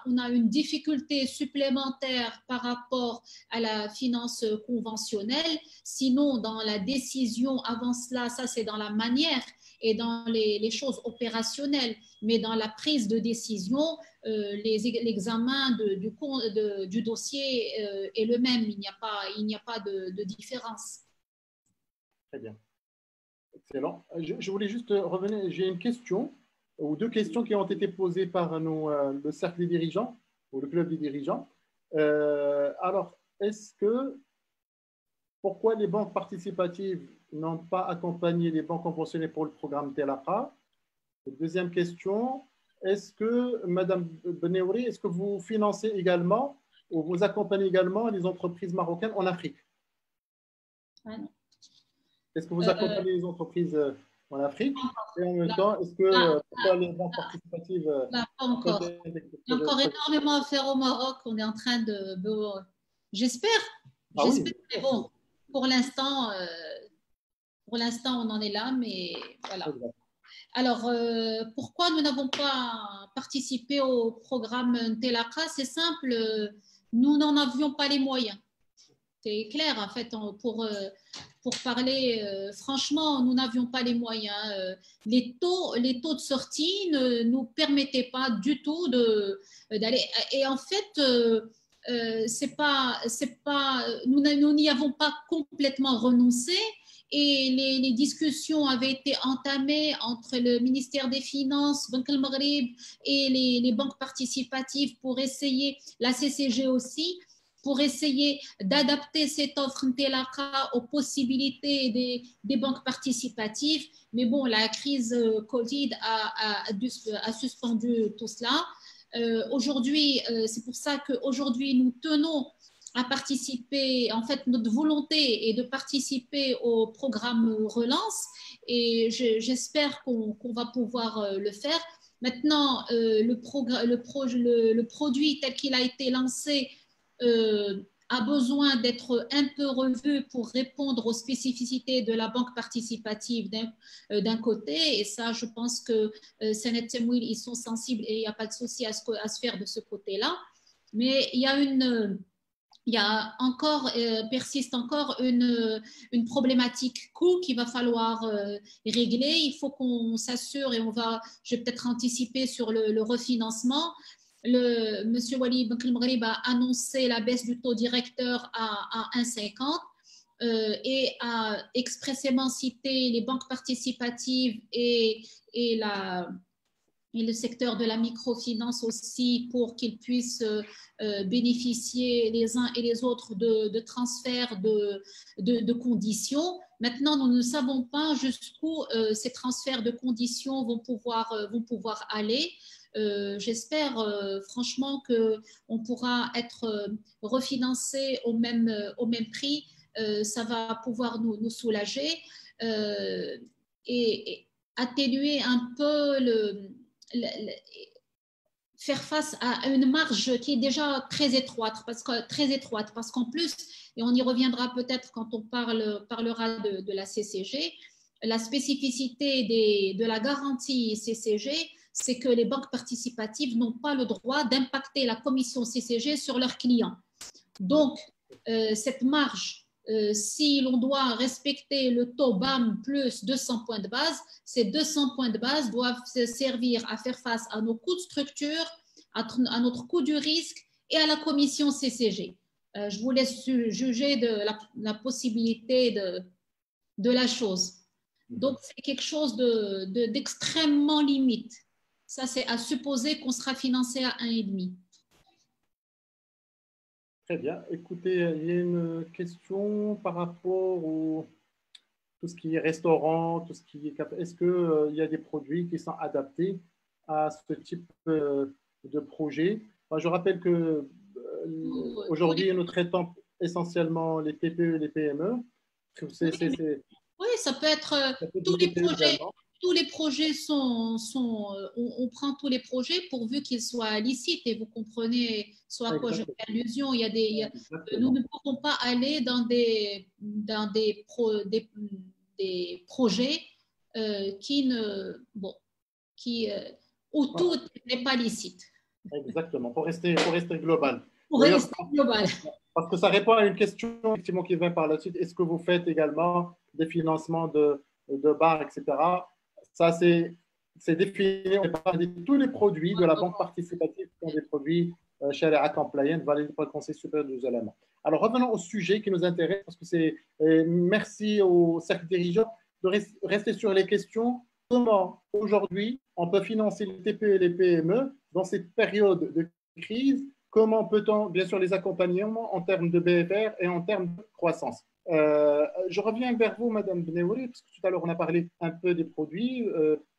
on a une difficulté supplémentaire par rapport à la finance conventionnelle. Sinon, dans la décision, avant cela, ça c'est dans la manière et dans les choses opérationnelles, mais dans la prise de décision, l'examen du dossier est le même, il n'y a pas de différence. Très bien. Excellent. Je voulais juste revenir, j'ai une question ou deux questions qui ont été posées par le cercle des dirigeants ou le club des dirigeants. Alors, pourquoi les banques participatives n'ont pas accompagné les banques conventionnelles pour le programme Telaka? Deuxième question, est-ce que, Madame Bneouri, est-ce que vous financez également ou vous accompagnez également les entreprises marocaines en Afrique? Ah non. Est-ce que vous accompagnez les entreprises en Afrique? Et en même temps, est-ce que pourquoi les banques participatives pas encore. Il y a encore énormément à faire au Maroc. On est en train de... J'espère. Oui. Mais bon, pour l'instant, on en est là, mais voilà. Alors, pourquoi nous n'avons pas participé au programme Telaka? C'est simple, nous n'en avions pas les moyens. C'est clair, en fait, pour parler franchement, nous n'avions pas les moyens. Les taux de sortie ne nous permettaient pas du tout d'aller. Et en fait, nous n'y avons pas complètement renoncé. Et les discussions avaient été entamées entre le ministère des Finances, Banque al Maghrib et les banques participatives pour essayer, la CCG aussi, pour essayer d'adapter cette offre Telaka aux possibilités des banques participatives. Mais bon, la crise Covid a suspendu tout cela. Aujourd'hui, c'est pour ça qu'aujourd'hui, nous tenons à participer. En fait, notre volonté est de participer au programme Relance et j'espère qu'on va pouvoir le faire. Maintenant, le produit tel qu'il a été lancé a besoin d'être un peu revu pour répondre aux spécificités de la banque participative d'un côté. Et ça, je pense que Senet Temwil, ils sont sensibles et il n'y a pas de souci à se faire de ce côté-là. Mais il y a encore, persiste encore une problématique coût qu'il va falloir régler. Il faut qu'on s'assure et je vais peut-être anticiper sur le refinancement. Monsieur Wali Benkelmgharib a annoncé la baisse du taux directeur à 1,50 et a expressément cité les banques participatives et le secteur de la microfinance aussi pour qu'ils puissent bénéficier les uns et les autres de transferts de conditions. Maintenant, nous ne savons pas jusqu'où ces transferts de conditions vont pouvoir aller. J'espère franchement qu'on pourra être refinancé au même prix. Ça va pouvoir nous soulager et atténuer un peu faire face à une marge qui est déjà très étroite parce qu'en plus, et on y reviendra peut-être quand on parlera de la CCG, la spécificité de la garantie CCG, c'est que les banques participatives n'ont pas le droit d'impacter la commission CCG sur leurs clients. Donc, cette marge, si l'on doit respecter le taux BAM plus 200 points de base, ces 200 points de base doivent servir à faire face à nos coûts de structure, à notre coût du risque et à la commission CCG. Je vous laisse juger de la possibilité de la chose. Donc, c'est quelque chose d'extrêmement limite. Ça, c'est à supposer qu'on sera financé à 1,5. Très bien. Écoutez, il y a une question par rapport à tout ce qui est restaurant, tout ce qui est... Est-ce qu'il y a des produits qui sont adaptés à ce type de projet? Enfin, je rappelle que aujourd'hui, nous traitons essentiellement les TPE et les PME. Oui, ça peut être tous les projets. Tous les projets on prend tous les projets pourvu qu'ils soient licites et vous comprenez soit à quoi je fais allusion. Nous ne pouvons pas aller dans des projets où tout n'est pas licite. Exactement, pour rester global. Pour rester global. Parce que ça répond à une question effectivement qui vient par la suite. Est-ce que vous faites également des financements de bars, etc. Ça, c'est défini. On parle de tous les produits de la banque participative qui sont des produits Sharia compliant, validés par le Conseil supérieur des ulémas. Alors, revenons au sujet qui nous intéresse, parce que c'est merci au cercle dirigeant de rester sur les questions. Comment, aujourd'hui, on peut financer les TPE et les PME dans cette période de crise? Comment peut-on, bien sûr, les accompagner en termes de BFR et en termes de croissance? Je reviens vers vous, Madame Benaouri, parce que tout à l'heure, on a parlé un peu des produits,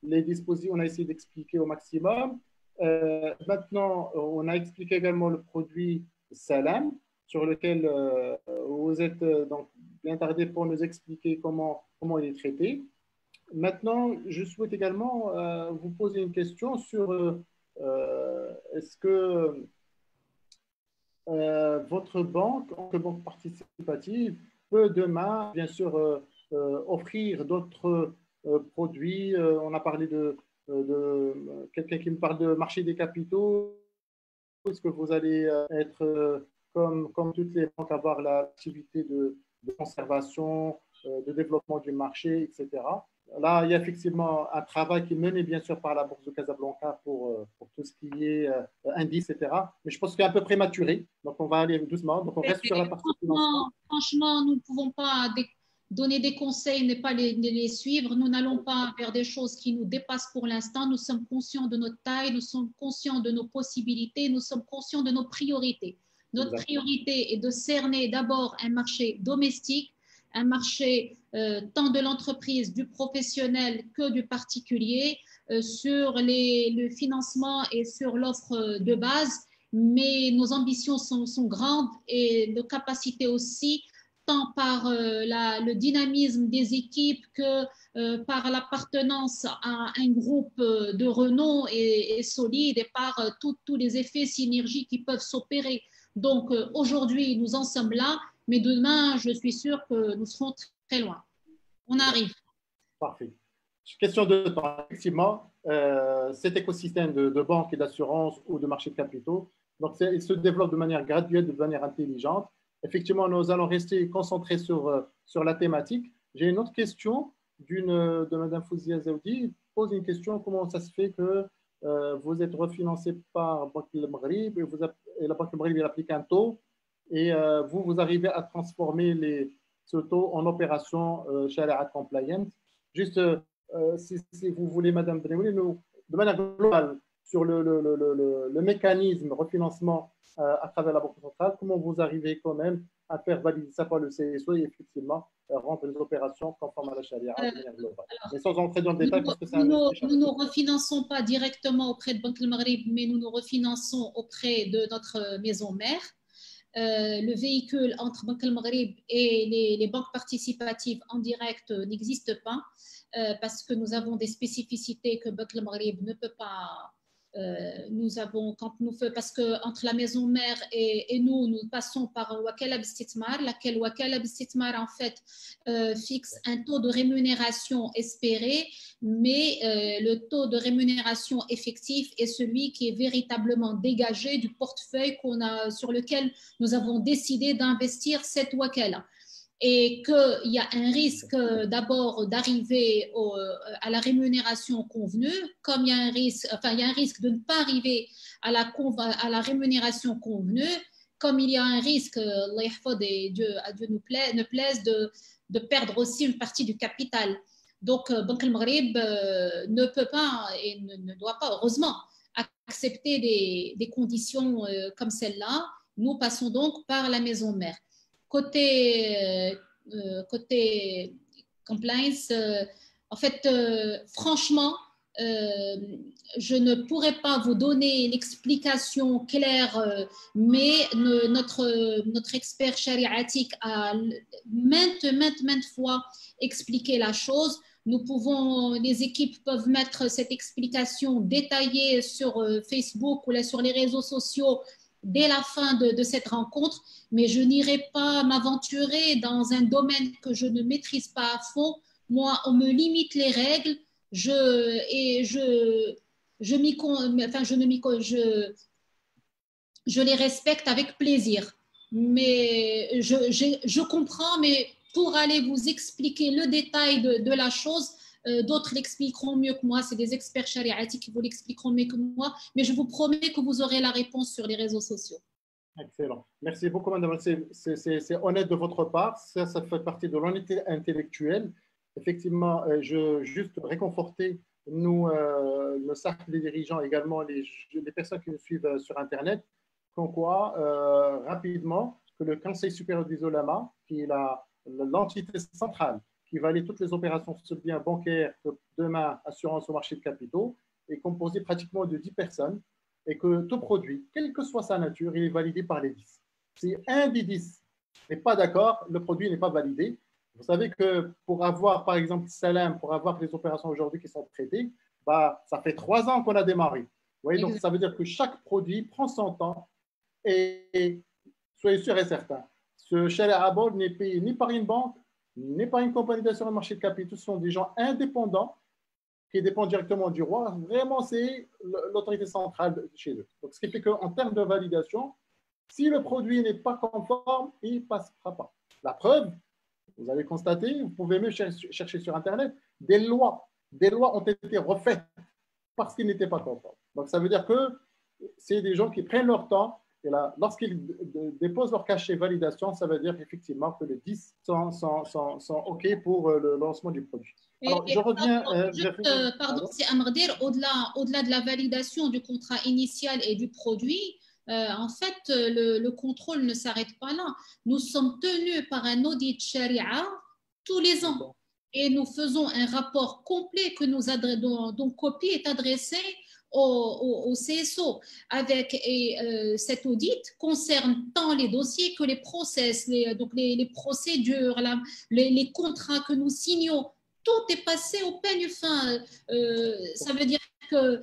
les dispositifs, on a essayé d'expliquer au maximum. Maintenant, on a expliqué également le produit Salam, sur lequel vous êtes donc bien tardé pour nous expliquer comment il est traité. Maintenant, je souhaite également vous poser une question sur est-ce que votre banque, en tant que banque participative, peut demain, bien sûr, offrir d'autres produits. On a parlé de quelqu'un qui me parle de marché des capitaux. Est-ce que vous allez être, comme toutes les banques, avoir l'activité de conservation, de développement du marché, etc. Là, il y a effectivement un travail qui est mené, bien sûr, par la Bourse de Casablanca pour tout ce qui est indice, etc. Mais je pense qu'il est un peu prématuré. Donc, on va aller doucement. Donc, on reste sur la partie financement. Franchement, nous ne pouvons pas donner des conseils, ne pas les suivre. Nous n'allons pas vers des choses qui nous dépassent pour l'instant. Nous sommes conscients de notre taille, nous sommes conscients de nos possibilités, nous sommes conscients de nos priorités. Notre priorité est de cerner d'abord un marché domestique, un marché tant de l'entreprise, du professionnel que du particulier, sur le financement et sur l'offre de base. mais nos ambitions sont grandes et nos capacités aussi, tant par le dynamisme des équipes que par l'appartenance à un groupe de renom et solide et par tous les effets synergiques qui peuvent s'opérer. Donc aujourd'hui, nous en sommes là, mais demain, je suis sûre que nous serons très loin. On arrive. Parfait. Question de temps. Effectivement, cet écosystème de banques et d'assurance ou de marché de capitaux, donc il se développe de manière graduelle, de manière intelligente. Effectivement, nous allons rester concentrés sur la thématique. J'ai une autre question de Mme Fouzia Zaoudi. Pose une question, comment ça se fait que vous êtes refinancé par Banque El Maghrib et la Banque El Maghrib applique un taux et vous arrivez à transformer ce taux en opération Sharia compliant. Juste, si vous voulez, Madame Driouli, de manière globale, sur le mécanisme refinancement à travers la Banque centrale, comment vous arrivez quand même à faire valider ça par le CSO et effectivement rendre les opérations conformes à la charia de manière globale. Mais sans entrer dans le détail, parce que c'est nous ne refinançons pas directement auprès de Banque El Maghrib, mais nous nous refinançons auprès de notre maison mère. Le véhicule entre Banque El Maghrib et les banques participatives en direct n'existe pas parce que nous avons des spécificités que Banque El Maghrib ne peut pas. Nous avons, parce que entre la maison mère et nous passons par Wakala Bistithmar, laquelle Wakala Bistithmar en fait fixe un taux de rémunération espéré, mais le taux de rémunération effectif est celui qui est véritablement dégagé du portefeuille sur lequel nous avons décidé d'investir cette Wakala. Et qu'il y a un risque d'abord d'arriver à la rémunération convenue, comme il y a un risque de ne pas arriver à la rémunération convenue, comme il y a un risque, à Dieu ne plaise, de perdre aussi une partie du capital. Donc, Banque El Maghrib ne peut pas et ne doit pas, heureusement, accepter des conditions comme celle-là. Nous passons donc par la maison mère. Côté compliance, en fait, franchement, je ne pourrais pas vous donner l'explication claire, mais notre expert chariatique a maintes fois expliqué la chose. Les équipes peuvent mettre cette explication détaillée sur Facebook ou là, sur les réseaux sociaux dès la fin de cette rencontre, mais je n'irai pas m'aventurer dans un domaine que je ne maîtrise pas à fond. Moi, on me limite les règles, je les respecte avec plaisir. Mais je comprends, mais pour aller vous expliquer le détail de la chose, d'autres l'expliqueront mieux que moi, c'est des experts chariatiques qui vous l'expliqueront mieux que moi, mais je vous promets que vous aurez la réponse sur les réseaux sociaux. Excellent. Merci beaucoup, madame. C'est honnête de votre part. Ça fait partie de l'honnêteté intellectuelle. Effectivement, juste réconforter le cercle des dirigeants, également les personnes qui nous suivent sur Internet, comme quoi, rapidement, que le Conseil supérieur des Ulama, qui est l'entité centrale qui valide toutes les opérations bien bancaires, demain, assurance au marché de capitaux, est composé pratiquement de 10 personnes et que tout produit, quelle que soit sa nature, il est validé par les 10. Si un des 10 n'est pas d'accord, le produit n'est pas validé. Vous savez que pour avoir, par exemple, Salam, pour avoir les opérations aujourd'hui qui sont traitées, ça fait 3 ans qu'on a démarré. Vous voyez, donc ça veut dire que chaque produit prend son temps et soyez sûr et certain, ce Sharia Abol n'est payé ni par une banque, ni par une compagnie d'assurance de marché de capitaux. Ce sont des gens indépendants qui dépendent directement du roi. Vraiment, c'est l'autorité centrale chez eux. Donc, ce qui fait qu'en termes de validation, si le produit n'est pas conforme, il ne passera pas. La preuve, vous avez constaté, vous pouvez même chercher sur Internet, des lois ont été refaites parce qu'ils n'étaient pas conformes. Donc, ça veut dire que c'est des gens qui prennent leur temps. Et là, lorsqu'ils déposent leur cachet validation, ça veut dire effectivement que les 10 sont OK pour le lancement du produit. Alors, je reviens. Pardon, c'est Amrdir, au-delà de la validation du contrat initial et du produit, en fait, le contrôle ne s'arrête pas là. Nous sommes tenus par un audit Sharia tous les ans et nous faisons un rapport complet dont copie est adressée au CSO avec cet audit concerne tant les dossiers que les process, donc les procédures, les contrats que nous signons. Tout est passé au peigne fin. Ça veut dire que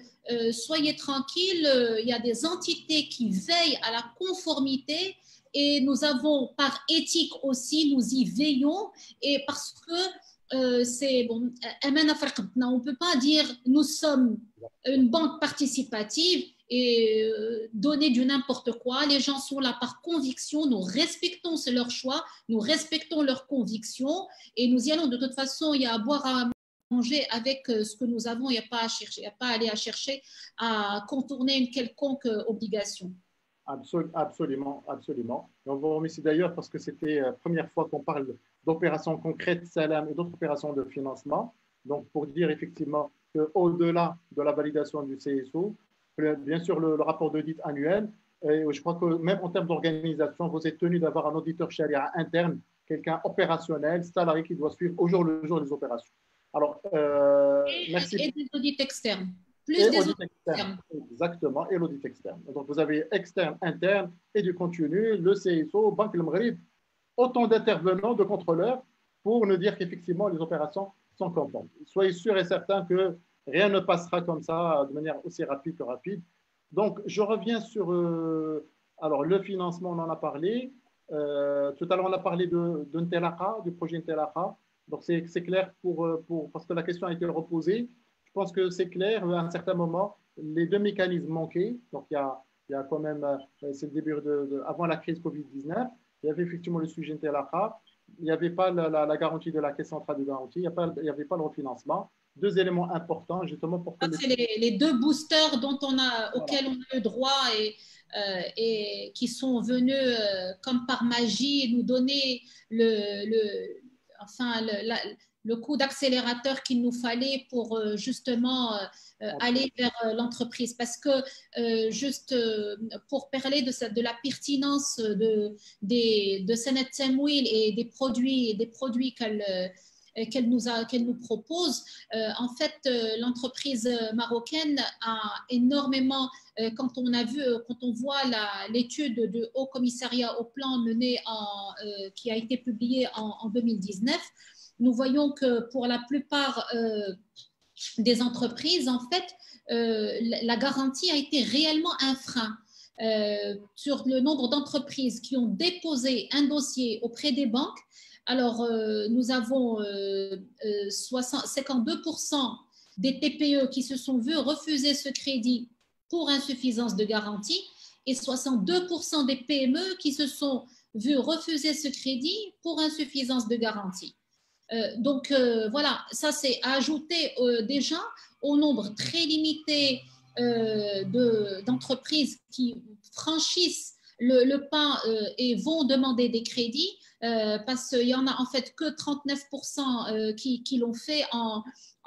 soyez tranquilles, il y a des entités qui veillent à la conformité et nous avons par éthique aussi, nous y veillons et parce que c'est bon, on ne peut pas dire nous sommes une banque participative et donner du n'importe quoi. Les gens sont là par conviction, nous respectons leur choix, nous respectons leurs convictions et nous y allons. De toute façon, il y a à boire, à manger avec ce que nous avons, il n'y a pas à chercher, il n'y a pas à aller à chercher à contourner une quelconque obligation. Absolument, absolument. Et on vous remercie d'ailleurs parce que c'était la première fois qu'on parle d'opérations concrètes, Salam, et d'autres opérations de financement. Donc, pour dire effectivement qu'au-delà de la validation du CSO, bien sûr, le rapport d'audit annuel, et je crois que même en termes d'organisation, vous êtes tenu d'avoir un auditeur charia interne, quelqu'un opérationnel, salarié qui doit suivre au jour le jour les opérations. Alors, merci. Et des audits externes. Plus et des audits externes. Exactement, et l'audit externe. Donc, vous avez externe, interne et du continu, le CSO, Banque El Maghreb, autant d'intervenants, de contrôleurs pour nous dire qu'effectivement, les opérations sont conformes. Soyez sûrs et certains que rien ne passera comme ça de manière aussi rapide que rapide. Donc, je reviens sur alors, le financement, on en a parlé. Tout à l'heure, on a parlé de Ntelaqa, du projet Ntelaqa. Donc, c'est clair parce que la question a été reposée. Je pense que c'est clair, à un certain moment, les deux mécanismes manquaient. Donc, il y a quand même, c'est le début avant la crise Covid-19, il y avait effectivement le sujet Ntelaqa. Il n'y avait pas la garantie de la Caisse centrale de garantie, il n'y avait pas le refinancement. Deux éléments importants, justement, pour que... C'est les deux boosters auxquels on a eu droit et qui sont venus comme par magie nous donner le coup d'accélérateur qu'il nous fallait pour justement aller vers l'entreprise. Parce que juste pour parler de la pertinence de Senet Semwil et des produits qu'elle nous propose. En fait, l'entreprise marocaine a énormément, quand on voit l'étude de Haut Commissariat au plan menée qui a été publiée en 2019, nous voyons que pour la plupart des entreprises, en fait, la garantie a été réellement un frein. Sur le nombre d'entreprises qui ont déposé un dossier auprès des banques, alors nous avons 52% des TPE qui se sont vus refuser ce crédit pour insuffisance de garantie et 62% des PME qui se sont vus refuser ce crédit pour insuffisance de garantie. Donc voilà, ça c'est à ajouter déjà au nombre très limité d'entreprises qui franchissent le pas et vont demander des crédits parce qu'il y en a en fait que 39% qui l'ont fait en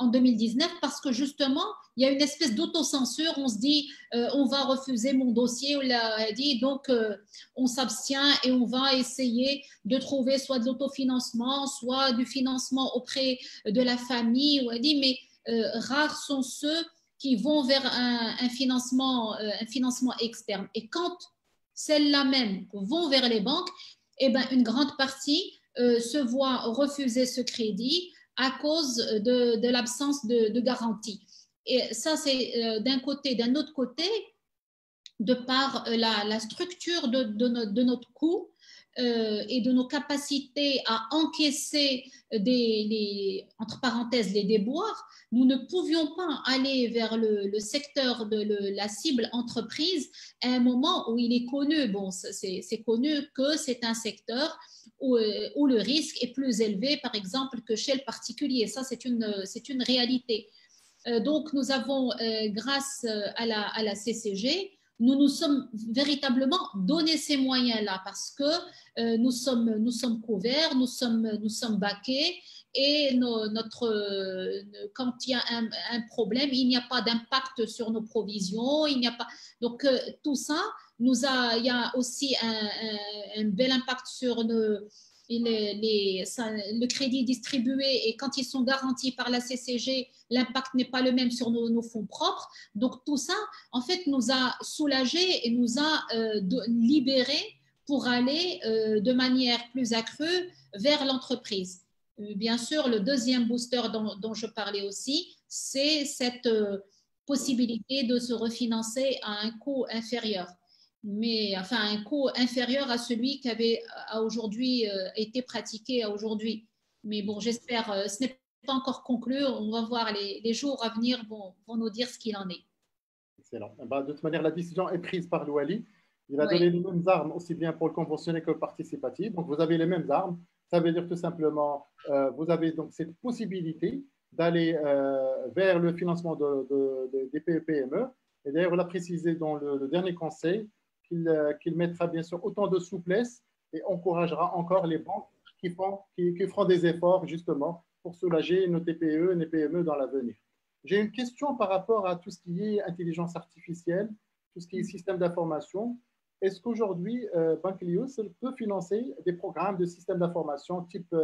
2019 parce que justement, il y a une espèce d'autocensure. On se dit, on va refuser mon dossier, on l'a dit, donc on s'abstient et on va essayer de trouver soit de l'autofinancement, soit du financement auprès de la famille. On a dit, mais rares sont ceux qui vont vers un financement externe. Et quand celles-là même vont vers les banques, eh ben, une grande partie se voit refuser ce crédit à cause de l'absence de garantie. Et ça, c'est d'un côté. D'un autre côté, de par la structure de notre coût et de nos capacités à encaisser entre parenthèses, les déboires, nous ne pouvions pas aller vers le secteur de la cible entreprise à un moment où il est connu. Bon, c'est connu que c'est un secteur où le risque est plus élevé, par exemple, que chez le particulier. Ça, c'est une réalité. Donc, nous avons, grâce à la CCG, nous nous sommes véritablement donné ces moyens-là parce que nous sommes couverts, nous sommes baqués et quand il y a un problème, il n'y a pas d'impact sur nos provisions, il n'y a pas. Donc, tout ça, il y a aussi un bel impact sur le crédit distribué et quand ils sont garantis par la CCG, l'impact n'est pas le même sur nos fonds propres. Donc tout ça, en fait, nous a soulagés et nous a libérés pour aller de manière plus accrue vers l'entreprise. Bien sûr, le deuxième booster dont je parlais aussi, c'est cette possibilité de se refinancer à un coût inférieur, mais enfin un coût inférieur à celui qui avait aujourd'hui été pratiqué à aujourd'hui. Mais bon, j'espère, ce n'est pas encore conclu, on va voir les jours à venir vont nous dire ce qu'il en est. Excellent. De toute manière, la décision est prise par l'OALI. Il a donné les mêmes armes aussi bien pour le conventionné que le participatif. Donc, vous avez les mêmes armes. Ça veut dire tout simplement, vous avez donc cette possibilité d'aller vers le financement des PME. Et d'ailleurs, on l'a précisé dans le dernier conseil qu'il mettra bien sûr autant de souplesse et encouragera encore les banques qui feront des efforts justement pour soulager nos TPE et nos PME dans l'avenir. J'ai une question par rapport à tout ce qui est intelligence artificielle, tout ce qui est système d'information. Est-ce qu'aujourd'hui, Banclius peut financer des programmes de système d'information type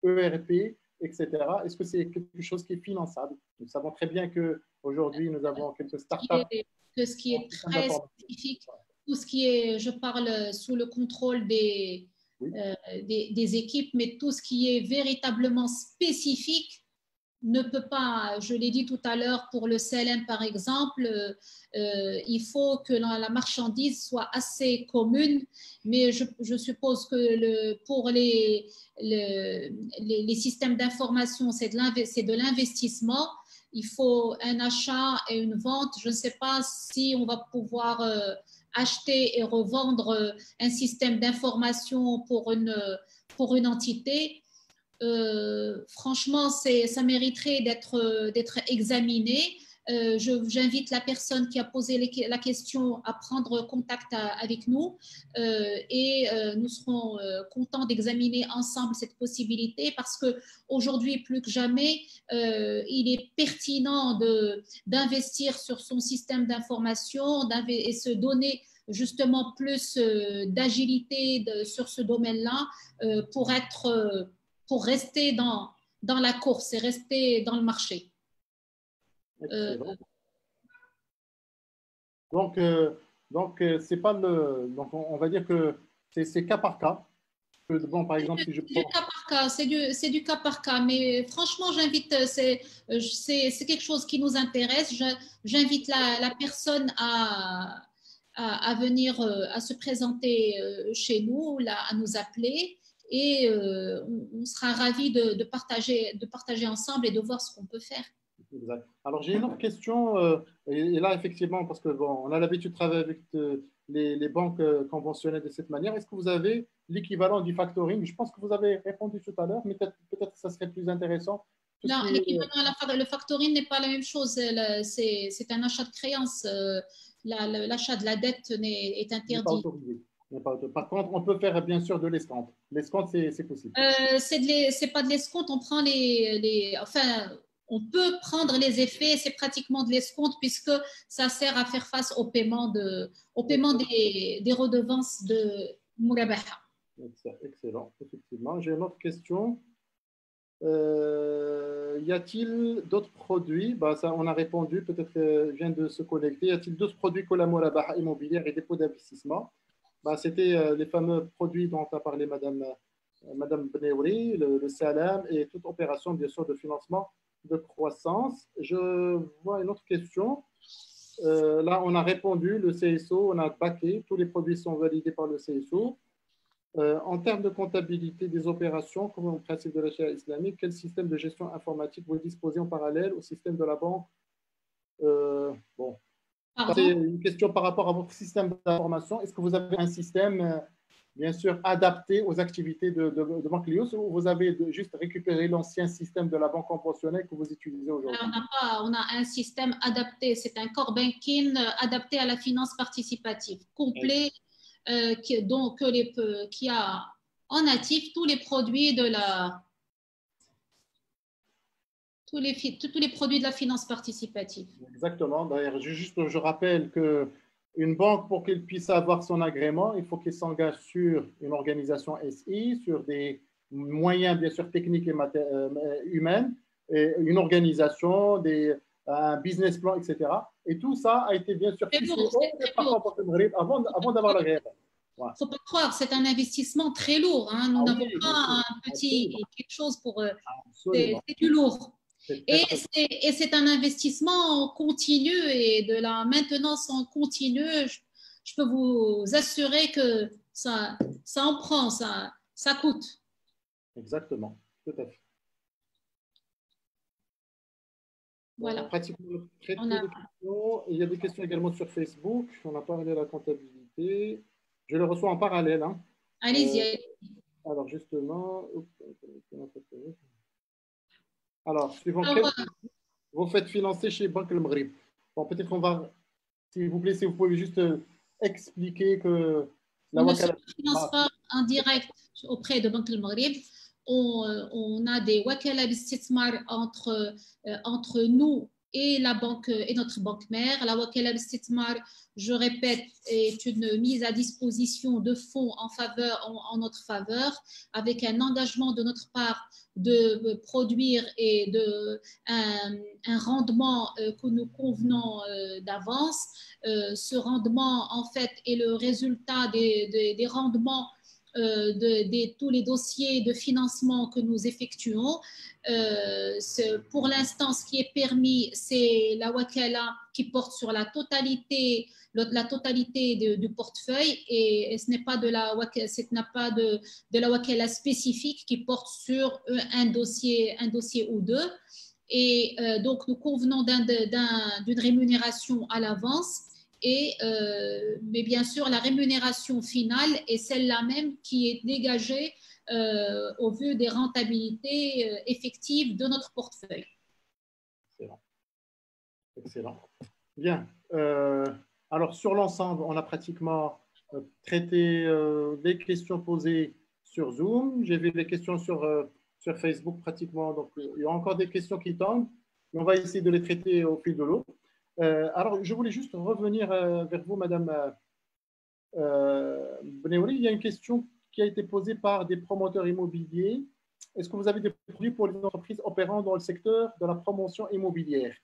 ERP, etc. Est-ce que c'est quelque chose qui est finançable? Nous savons très bien qu'aujourd'hui, nous avons quelques startups. Ce qui est très spécifique, tout ce qui est, je parle sous le contrôle des équipes, mais tout ce qui est véritablement spécifique ne peut pas, je l'ai dit tout à l'heure, pour le CLM par exemple, il faut que la marchandise soit assez commune, mais je suppose que pour les systèmes d'information, c'est de l'investissement. Il faut un achat et une vente. Je ne sais pas si on va pouvoir acheter et revendre un système d'information pour une entité. Franchement, ça mériterait d'être examiné. J'invite la personne qui a posé la question à prendre contact avec nous et nous serons contents d'examiner ensemble cette possibilité parce qu'aujourd'hui, plus que jamais, il est pertinent d'investir sur son système d'information et se donner justement plus d'agilité sur ce domaine-là pour rester dans la course et rester dans le marché. Donc, c'est pas donc on va dire que c'est cas par cas. Bon, par exemple, si je prends... C'est du cas par cas, mais franchement, j'invite, c'est quelque chose qui nous intéresse. J'invite la personne à venir, à se présenter chez nous, à nous appeler. Et on sera ravis de partager ensemble et de voir ce qu'on peut faire. Exact. Alors, j'ai une autre question, et là, effectivement, parce que bon, on a l'habitude de travailler avec les banques conventionnées de cette manière. Est-ce que vous avez l'équivalent du factoring? Je pense que vous avez répondu tout à l'heure, mais peut-être que ça serait plus intéressant. Non, le factoring n'est pas la même chose. C'est un achat de créance. L'achat de la dette est interdit. Par contre, on peut faire bien sûr de l'escompte. L'escompte, c'est possible. C'est pas de l'escompte, on prend enfin, on peut prendre les effets, c'est pratiquement de l'escompte puisque ça sert à faire face au paiement des redevances de Mourabaha. Excellent, effectivement. J'ai une autre question. Y a-t-il d'autres produits? Ça, on a répondu, peut-être vient de se connecter. Y a-t-il d'autres produits que la Mourabaha immobilière et dépôt d'investissement? C'était les fameux produits dont a parlé Madame Benaouri, le Salam et toute opération, bien sûr, de financement de croissance. Je vois une autre question. Là, on a répondu, le CSO, on a backé, tous les produits sont validés par le CSO. En termes de comptabilité des opérations, comme au principe de l'achat islamique, quel système de gestion informatique vous disposez en parallèle au système de la banque? Bon. C'est une question par rapport à votre système d'information. Est-ce que vous avez un système, bien sûr, adapté aux activités de Banclius ou vous avez juste récupéré l'ancien système de la banque conventionnelle que vous utilisez aujourd'hui? On a un système adapté. C'est un core banking adapté à la finance participative, complet, qui a en natif tous les produits de la... Tous les produits de la finance participative. Exactement. D'ailleurs, je rappelle que Une banque, pour qu'elle puisse avoir son agrément, il faut qu'elle s'engage sur une organisation SI, sur des moyens, bien sûr, techniques et humains, et une organisation, un business plan, etc. Et tout ça a été bien sûr ficelé au département pour le Maghreb avant d'avoir l'agrément. Il ne faut pas croire, c'est un investissement très lourd. Hein. Nous n'avons pas un petit quelque chose pour… c'est du lourd. Et c'est un investissement continu et de la maintenance en continu. Je peux vous assurer que ça en prend, ça coûte. Exactement, tout à fait. Voilà. Pratiquement très peu de questions. Il y a des questions également sur Facebook. On a parlé de la comptabilité. Je le reçois en parallèle. Hein. Allez-y. Alors, justement. Alors, suivant vous faites financer chez Banque Le Maghreb. Bon, peut-être qu'on va, s'il vous plaît, si vous pouvez juste expliquer que la Wakala ne finance pas en direct auprès de Banque Le Maghreb. On a des Wakala Bistithmar entre nous et la banque et notre banque mère. La Wakala Bistithmar, je répète, est une mise à disposition de fonds en notre faveur, avec un engagement de notre part de produire et un rendement que nous convenons d'avance. Ce rendement, en fait, est le résultat des rendements de tous les dossiers de financement que nous effectuons. Pour l'instant, ce qui est permis, c'est la Wakala qui porte sur la totalité du portefeuille et ce n'est pas de la Wakala spécifique qui porte sur un dossier ou deux. Et donc, nous convenons d'une rémunération à l'avance. Mais bien sûr, la rémunération finale est celle-là même qui est dégagée au vu des rentabilités effectives de notre portefeuille. Excellent. Excellent. Bien. Alors, sur l'ensemble, on a pratiquement traité les questions posées sur Zoom. J'ai vu les questions sur Facebook pratiquement. Donc, il y a encore des questions qui tombent. Mais on va essayer de les traiter au fil de l'eau. Alors, je voulais juste revenir vers vous, Madame Beneouri. Il y a une question qui a été posée par des promoteurs immobiliers. Est-ce que vous avez des produits pour les entreprises opérant dans le secteur de la promotion immobilière?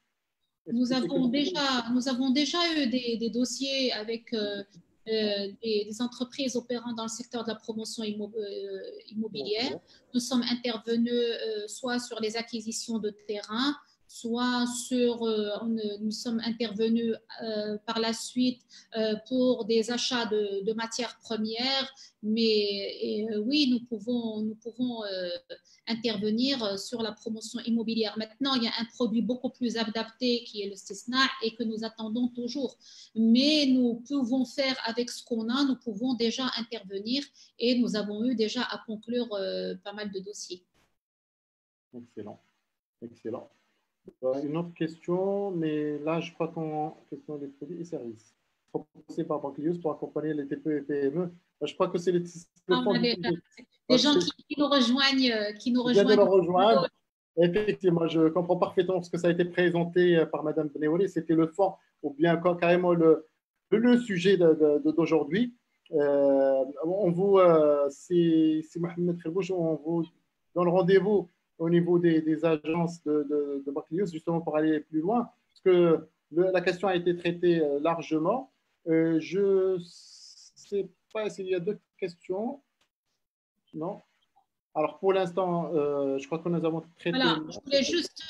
Nous avons déjà eu des dossiers avec des entreprises opérant dans le secteur de la promotion immobilière. Nous sommes intervenus soit sur les acquisitions de terrains, soit nous sommes intervenus par la suite pour des achats de matières premières, mais oui, nous pouvons intervenir sur la promotion immobilière. Maintenant, il y a un produit beaucoup plus adapté qui est le Stisna et que nous attendons toujours. Mais nous pouvons faire avec ce qu'on a, nous pouvons déjà intervenir et nous avons eu déjà à conclure pas mal de dossiers. Excellent, excellent. Une autre question, mais là, je crois qu'on question des produits et services proposés par Banclius pour accompagner les TPE et PME. Je crois que c'est les gens qui nous rejoignent. Qui nous rejoignent. Effectivement, je comprends parfaitement ce que ça a été présenté par Madame Beneouri. C'était le fond ou bien carrément le sujet d'aujourd'hui. On vous, c'est Mohamed Khirbouch, on vous donne rendez-vous au niveau des agences de Banclius, justement pour aller plus loin, parce que la question a été traitée largement. Je ne sais pas s'il y a d'autres questions. Non. Alors, pour l'instant, je crois que nous avons traité… Voilà, je voulais juste,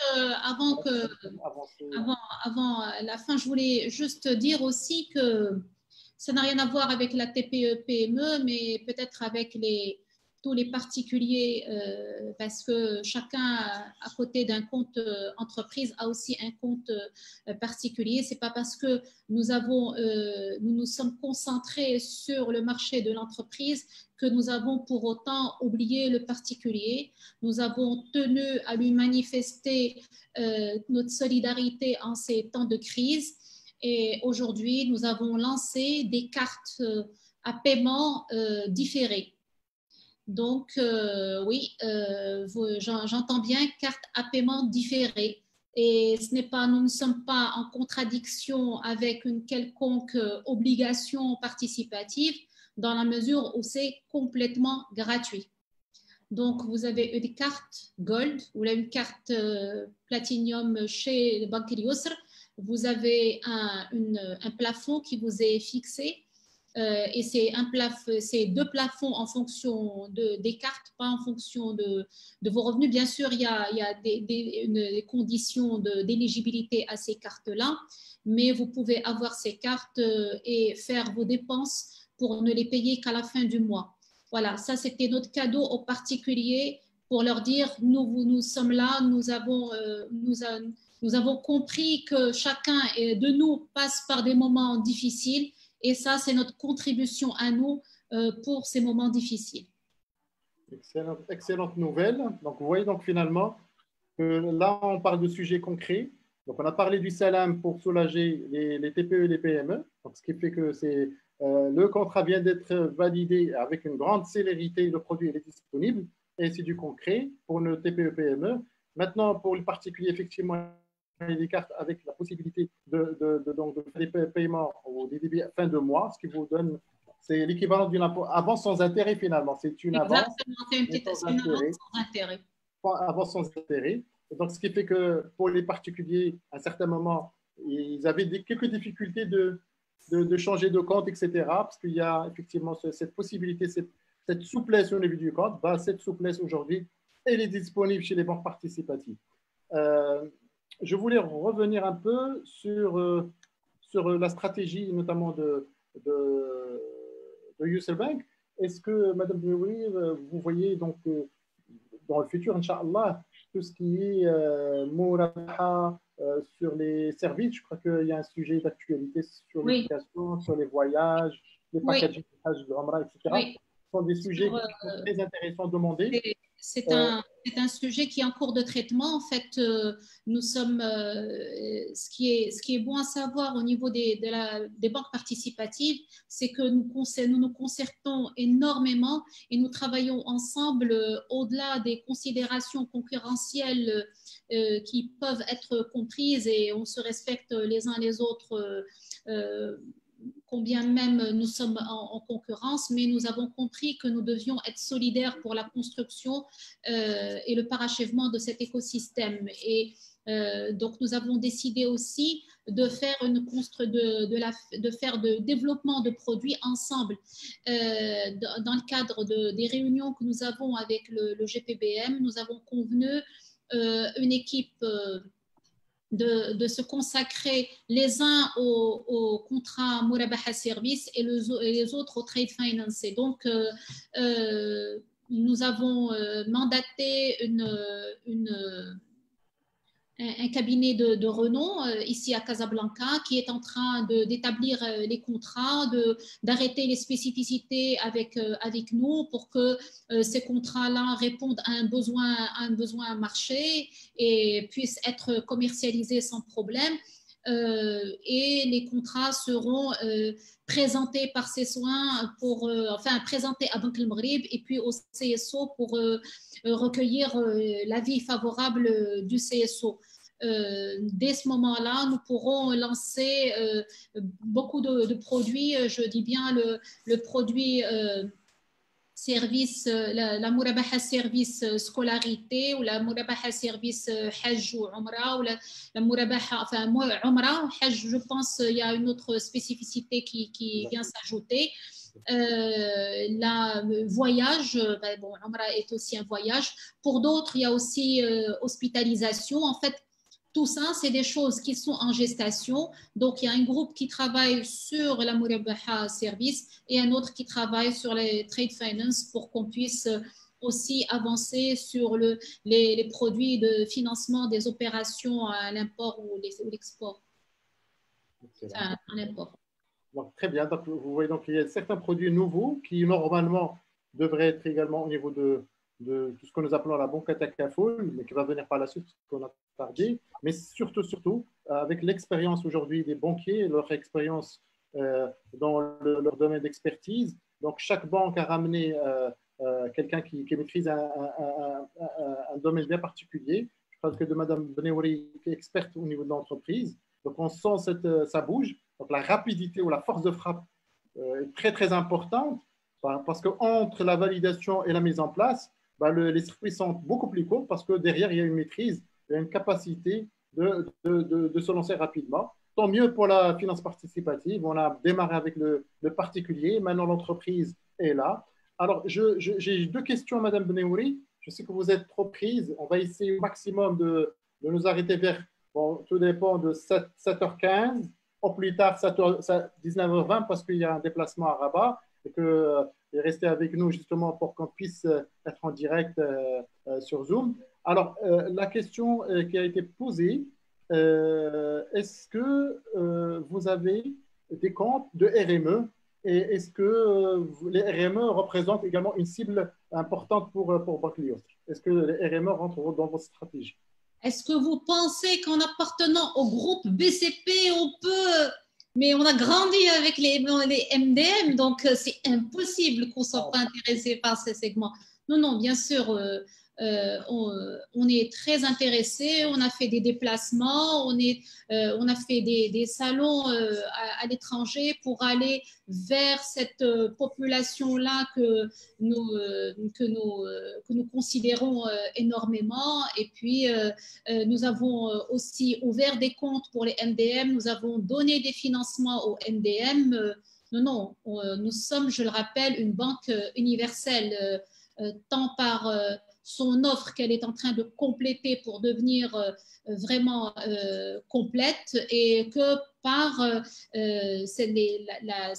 avant la fin, je voulais juste dire aussi que ça n'a rien à voir avec la TPE-PME, mais peut-être avec tous les particuliers, parce que chacun, à côté d'un compte entreprise, a aussi un compte particulier. Ce n'est pas parce que nous nous sommes concentrés sur le marché de l'entreprise que nous avons pour autant oublié le particulier. Nous avons tenu à lui manifester notre solidarité en ces temps de crise. Et aujourd'hui, nous avons lancé des cartes à paiement différées. Donc, oui, j'entends bien carte à paiement différée. Et nous ne sommes pas en contradiction avec une quelconque obligation participative dans la mesure où c'est complètement gratuit. Donc, vous avez une carte Gold ou une carte Platinum chez le Banque Al-Yusr. Vous avez un plafond qui vous est fixé et c'est deux plafonds en fonction des cartes, pas en fonction de vos revenus. Bien sûr, il y a des conditions d'éligibilité à ces cartes-là, mais vous pouvez avoir ces cartes et faire vos dépenses pour ne les payer qu'à la fin du mois. Voilà, ça c'était notre cadeau aux particuliers pour leur dire nous sommes là, nous avons compris que chacun de nous passe par des moments difficiles et ça c'est notre contribution à nous pour ces moments difficiles. Excellente nouvelle. Donc vous voyez donc finalement que là on parle de sujets concrets. Donc on a parlé du salam pour soulager les TPE et les PME. Donc, ce qui fait que le contrat vient d'être validé avec une grande célérité, le produit est disponible et c'est du concret pour nos TPE-PME. Maintenant, pour les particuliers, effectivement, il y a des cartes avec la possibilité de faire des paiements au débit fin de mois, ce qui vous donne, c'est l'équivalent d'une avance sans intérêt finalement. C'est une avance sans intérêt. Avance sans intérêt. Et donc, ce qui fait que pour les particuliers, à un certain moment, ils avaient quelques difficultés de changer de compte, etc. Parce qu'il y a effectivement cette possibilité, cette souplesse au niveau du compte. Cette souplesse aujourd'hui, elle est disponible chez les banques participatives. Je voulais revenir un peu sur la stratégie, notamment de Yusr Bank. Est-ce que, Madame Bouir, vous voyez donc dans le futur, Inch'Allah, tout ce qui est Mourabaha, sur les services, je crois qu'il y a un sujet d'actualité sur l'éducation, sur les voyages, les packages de Ramra, etc. Oui. Ce sont des sujets qui sont très intéressants à demander. C'est un sujet qui est en cours de traitement. En fait, nous sommes, ce qui est bon à savoir au niveau des banques participatives, c'est que nous nous concertons énormément et nous travaillons ensemble au-delà des considérations concurrentielles qui peuvent être comprises et on se respecte les uns les autres. Combien même nous sommes en concurrence, mais nous avons compris que nous devions être solidaires pour la construction et le parachèvement de cet écosystème. Et donc, nous avons décidé aussi de faire de développement de produits ensemble dans le cadre des réunions que nous avons avec le GPBM. Nous avons convenu une équipe de se consacrer les uns au contrat Mourabaha Service et les autres au trade finance. Et donc, nous avons mandaté un cabinet de renom ici à Casablanca qui est en train d'établir les contrats, d'arrêter les spécificités avec nous pour que ces contrats-là répondent à un besoin marché et puissent être commercialisés sans problème. Et les contrats seront présentés par ces soins présentés à Banque al-Maghrib et puis au CSO pour recueillir l'avis favorable du CSO. Dès ce moment-là, nous pourrons lancer beaucoup de produits. Je dis bien le produit service, la Mourabaha service scolarité ou la Mourabaha service Hajj ou Umrah ou la Mourabaha, Umrah, Hajj, je pense il y a une autre spécificité qui vient s'ajouter. Voyage, Umrah est aussi un voyage. Pour d'autres, il y a aussi hospitalisation. En fait, tout ça, c'est des choses qui sont en gestation. Donc, il y a un groupe qui travaille sur la Mourabaha Service et un autre qui travaille sur les trade finance pour qu'on puisse aussi avancer sur les produits de financement des opérations à l'import ou l'export. Enfin, à l'import. Donc, très bien. Donc, vous voyez, donc, il y a certains produits nouveaux qui, normalement, devraient être également au niveau de tout ce que nous appelons la banque à Takaful, mais qui va venir par la suite, parce qu'on a tardé. Mais surtout, avec l'expérience aujourd'hui des banquiers, leur expérience dans leur domaine d'expertise. Donc, chaque banque a ramené quelqu'un qui maîtrise un domaine bien particulier. Je parce que de Mme Beneouri, qui est experte au niveau de l'entreprise. Donc, on sent ça bouge. Donc, la rapidité ou la force de frappe est très, très importante parce qu'entre la validation et la mise en place, les circuits sont beaucoup plus courts parce que derrière, il y a une maîtrise, il y a une capacité de se lancer rapidement. Tant mieux pour la finance participative. On a démarré avec le particulier. Maintenant, l'entreprise est là. Alors, j'ai deux questions, Madame Beneouri. Je sais que vous êtes trop prise. On va essayer au maximum de nous arrêter vers, tout dépend de 7h15, au plus tard 19h20 parce qu'il y a un déplacement à Rabat et que restez avec nous justement pour qu'on puisse être en direct sur Zoom. Alors, la question qui a été posée, est-ce que vous avez des comptes de RME et est-ce que les RME représentent également une cible importante pour Baclios? Est-ce que les RME rentrent dans votre stratégie? Est-ce que vous pensez qu'en appartenant au groupe BCP, on peut… Mais on a grandi avec les MDM, donc c'est impossible qu'on ne soit pas intéressé par ces segments. Non, non, bien sûr, on est très intéressé, on a fait des déplacements, on a fait des salons à l'étranger pour aller vers cette population-là que nous considérons énormément. Et puis, nous avons aussi ouvert des comptes pour les MDM, nous avons donné des financements aux MDM. Non, nous sommes, je le rappelle, une banque universelle, tant par son offre qu'elle est en train de compléter pour devenir vraiment complète et que par la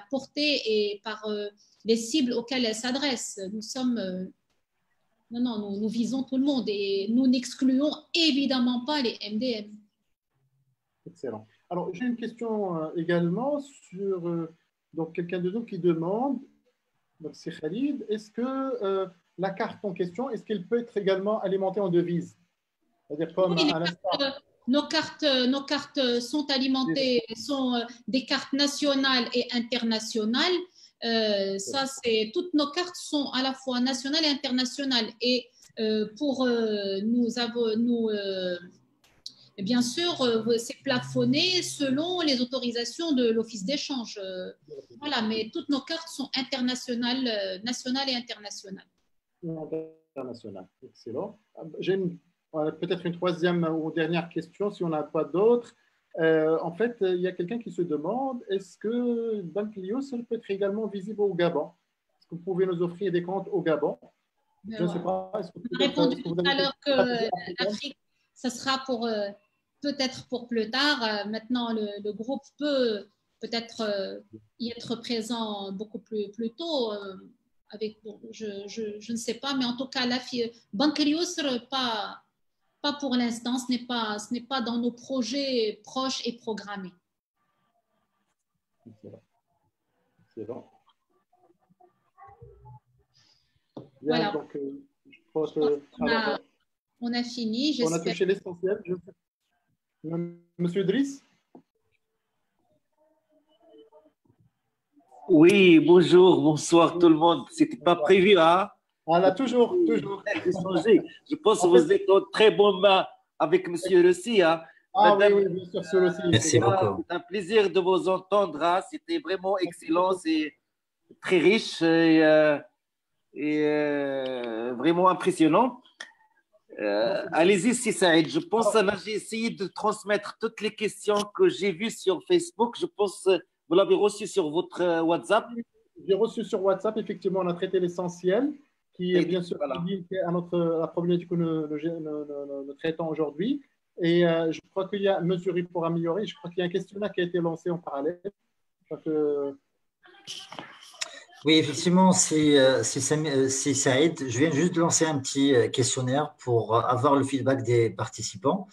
portée et par les cibles auxquelles elle s'adresse. Nous sommes… nous visons tout le monde et nous n'excluons évidemment pas les MDM. Excellent. Alors, j'ai une question également sur donc quelqu'un de nous qui demande, donc c'est Khalid, est-ce que la carte en question, est-ce qu'elle peut être également alimentée en devises? C'est-à-dire comme oui, à l'instant. Nos cartes sont alimentées, sont des cartes nationales et internationales. Toutes nos cartes sont à la fois nationales et internationales. Et bien sûr, c'est plafonné selon les autorisations de l'Office d'échange. Voilà, mais toutes nos cartes sont internationales, nationales et internationales. Internationales, excellent. J'ai peut-être une troisième ou dernière question, si on n'a pas d'autres. En fait, il y a quelqu'un qui se demande, est-ce que Baclios peut être également visible au Gabon? Est-ce que vous pouvez nous offrir des comptes au Gabon? Je ne sais pas. On a répondu tout à l'heure que l'Afrique, ça sera peut-être pour plus tard. Maintenant, le groupe peut peut-être y être présent beaucoup plus tôt. Je ne sais pas, mais en tout cas, Baclios, pas pour l'instant, ce n'est pas dans nos projets proches et programmés. Excellent. Bien, voilà. Donc, je crois que, on a fini. On a touché l'essentiel. Monsieur Driss? Oui, bonjour, bonsoir tout le monde. C'était pas prévu, hein? Voilà, toujours. Je pense que vous êtes en très bonne main avec Monsieur Rossi. Hein? Madame, oui, bien sûr, Monsieur Rossi. Merci beaucoup. C'est un plaisir de vous entendre. Hein? C'était vraiment excellent, c'est très riche et vraiment impressionnant. Allez-y, si Saïd. Je pense que j'ai essayé de transmettre toutes les questions que j'ai vues sur Facebook. Je pense que vous l'avez reçu sur votre WhatsApp. J'ai reçu sur WhatsApp. Effectivement, on a traité l'essentiel, qui est bien sûr lié à la problématique que nous traitons aujourd'hui. Et je crois qu'il y a mesuré pour améliorer. Je crois qu'il y a un questionnaire qui a été lancé en parallèle. Oui, effectivement, c'est Saïd. Je viens juste de lancer un petit questionnaire pour avoir le feedback des participants,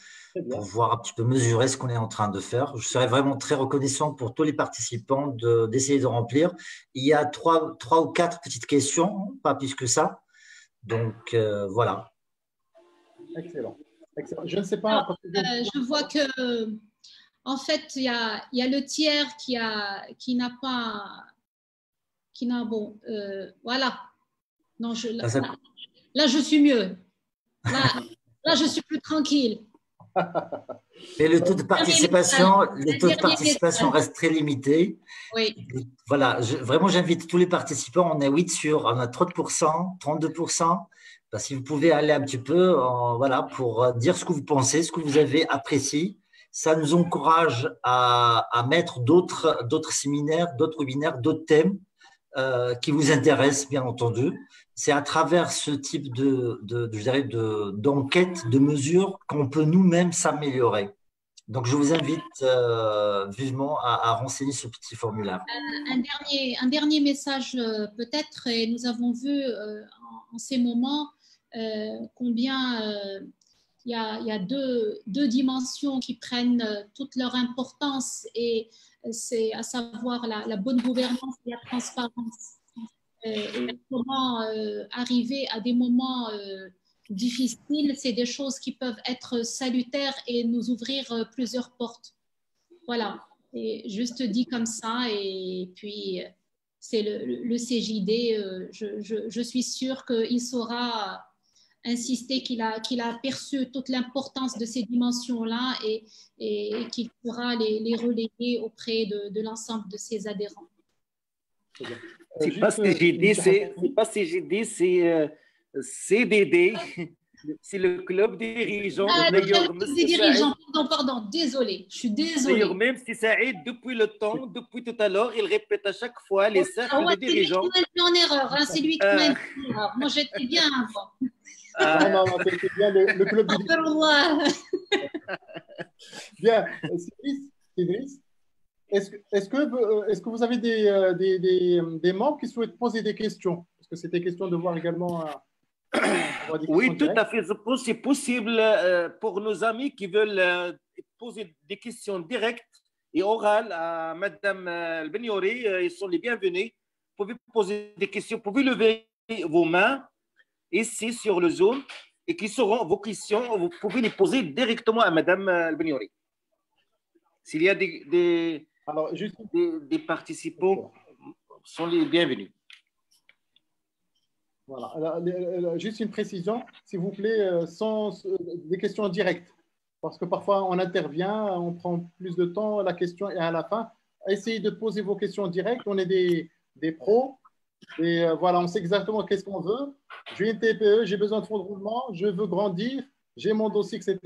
pour voir un petit peu mesurer ce qu'on est en train de faire. Je serais vraiment très reconnaissant pour tous les participants d'essayer de remplir. Il y a trois ou quatre petites questions, pas plus que ça. Donc, voilà. Excellent. Je ne sais pas. Alors, je vois que, en fait, il y a le tiers qui n'a pas… bon, voilà. Non, là, je suis mieux. Là, Là, je suis plus tranquille. Mais le taux de participation reste très limité. Oui. Voilà, vraiment, j'invite tous les participants. On est 8 sur, on a 30%, 32%. Ben, si vous pouvez aller un petit peu, voilà, pour dire ce que vous pensez, ce que vous avez apprécié. Ça nous encourage à mettre d'autres séminaires, d'autres webinaires, d'autres thèmes qui vous intéressent, bien entendu. C'est à travers ce type d'enquête, de mesures, qu'on peut nous-mêmes s'améliorer. Donc, je vous invite vivement à renseigner ce petit formulaire. Un dernier message peut-être, et nous avons vu en ces moments combien il y a deux dimensions qui prennent toute leur importance, et c'est à savoir la bonne gouvernance et la transparence. Et comment arriver à des moments difficiles, c'est des choses qui peuvent être salutaires et nous ouvrir plusieurs portes. Voilà, et juste dit comme ça, et puis c'est le CJD, je suis sûre qu'il saura insister, qu'il a perçu toute l'importance de ces dimensions-là, et qu'il pourra les relayer auprès de l'ensemble de ses adhérents. C'est pas CGD, c'est CDD. C'est le club dirigeant. Des dirigeants, pardon, désolé, je suis désolée. D'ailleurs, même si Saïd, depuis tout à l'heure, il répète à chaque fois les cercles de dirigeants. C'est lui qui m'a mis en erreur, hein, c'est lui qui m'a mis en erreur. Moi, j'étais bien avant. Non, c'était bien le club dirigeant. Bien, Idriss, est-ce que vous avez des membres qui souhaitent poser des questions? Parce que c'était question de voir également... Oui, tout à fait. C'est possible pour nos amis qui veulent poser des questions directes et orales à Madame Beniouri. Ils sont les bienvenus. Vous pouvez poser des questions, vous pouvez lever vos mains ici sur le Zoom, et qui seront vos questions. Vous pouvez les poser directement à Madame Beniouri. S'il y a des participants, sont les bienvenus. Voilà. Alors, juste une précision, s'il vous plaît, sans des questions directes, parce que parfois on intervient, on prend plus de temps, la question est à la fin. Essayez de poser vos questions directes. On est des pros, et voilà, on sait exactement qu'est-ce qu'on veut. J'ai une TPE, j'ai besoin de fonds de roulement, je veux grandir, j'ai mon dossier, etc.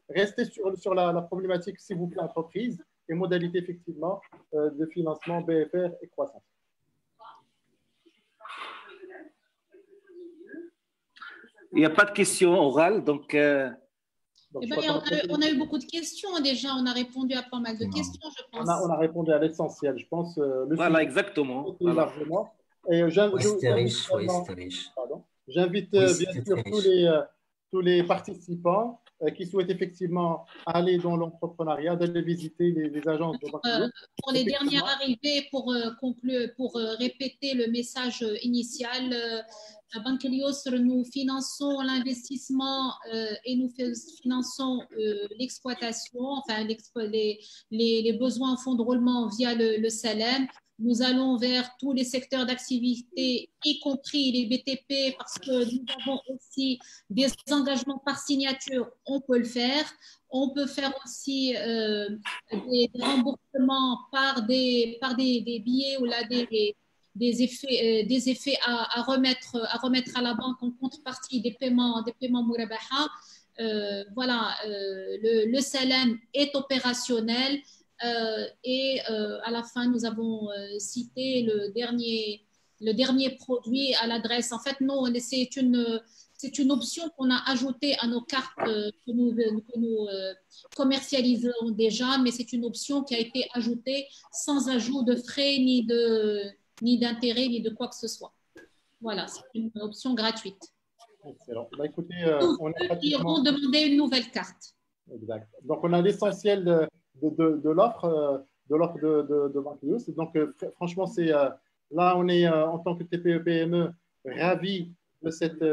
Restez sur la problématique, s'il vous plaît, entreprise et modalités effectivement de financement BFR et croissance. Il n'y a pas de questions orales, donc... on a eu beaucoup de questions déjà, on a répondu à pas mal de questions, je pense. On a répondu à l'essentiel, je pense. Voilà, exactement. Largement. C'était riche. J'invite bien sûr tous les participants qui souhaitent effectivement aller dans l'entrepreneuriat, d'aller visiter les agences de Banque. Pour les dernières arrivées, pour répéter le message initial, à Banque Elios, nous finançons l'investissement et nous finançons l'exploitation, enfin les besoins en fonds de roulement via le SALEM. Nous allons vers tous les secteurs d'activité, y compris les BTP, parce que nous avons aussi des engagements par signature, on peut le faire. On peut faire aussi des remboursements par des billets ou là, des effets à remettre à la banque en contrepartie des paiements Mourabaha. Voilà, le SALEM est opérationnel. Et à la fin, nous avons cité le dernier produit à l'adresse. En fait, non, c'est une option qu'on a ajoutée à nos cartes que nous commercialisons déjà, mais c'est une option qui a été ajoutée sans ajout de frais, ni d'intérêt, ni de quoi que ce soit. Voilà, c'est une option gratuite. Excellent. Bah, écoutez, ils iront demander une nouvelle carte. Exact. Donc, on a l'essentiel de l'offre de Banque Elios. Donc, franchement, là, on est en tant que TPE-PME ravis de cette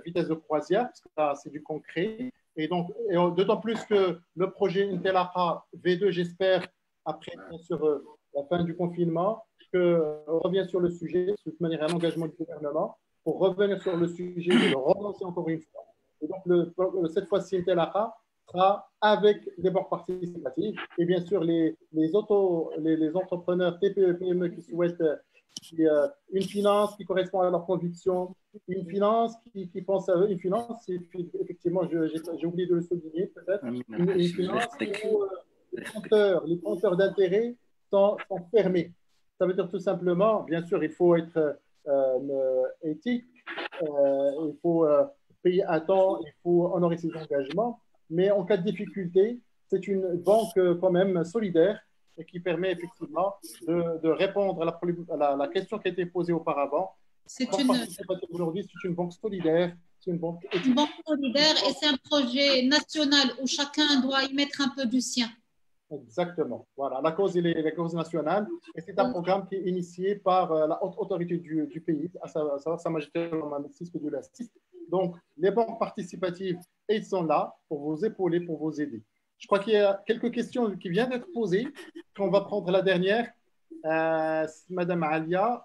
vitesse de croisière, parce que là, c'est du concret. Et donc, d'autant plus que le projet Intellara V2, j'espère, après bien sûr la fin du confinement, on revient sur le sujet, de toute manière un engagement du gouvernement, pour revenir sur le sujet et le relancer encore une fois. Et donc, cette fois-ci, Intelaqa sera avec les banques participatives et bien sûr les entrepreneurs TPE, PME qui souhaitent une finance qui correspond à leurs convictions, une finance qui pense à eux, une finance, effectivement, j'ai oublié de le souligner peut-être, une finance où les compteurs d'intérêt sont fermés. Ça veut dire tout simplement, bien sûr, il faut être éthique, il faut payer à temps, il faut honorer ses engagements, mais en cas de difficulté, c'est une banque quand même solidaire et qui permet effectivement de répondre à la question qui a été posée auparavant. Aujourd'hui, c'est une banque solidaire, c'est une banque éthique. Une banque solidaire et c'est un projet national où chacun doit y mettre un peu du sien. Exactement. Voilà, la cause est la cause nationale et c'est un programme qui est initié par la haute autorité du pays, à savoir Sa Majesté le Roi Mohammed VI de l'Assist. Donc, les banques participatives, ils sont là pour vous épauler, pour vous aider. Je crois qu'il y a quelques questions qui viennent d'être posées. On va prendre la dernière. Madame Alia.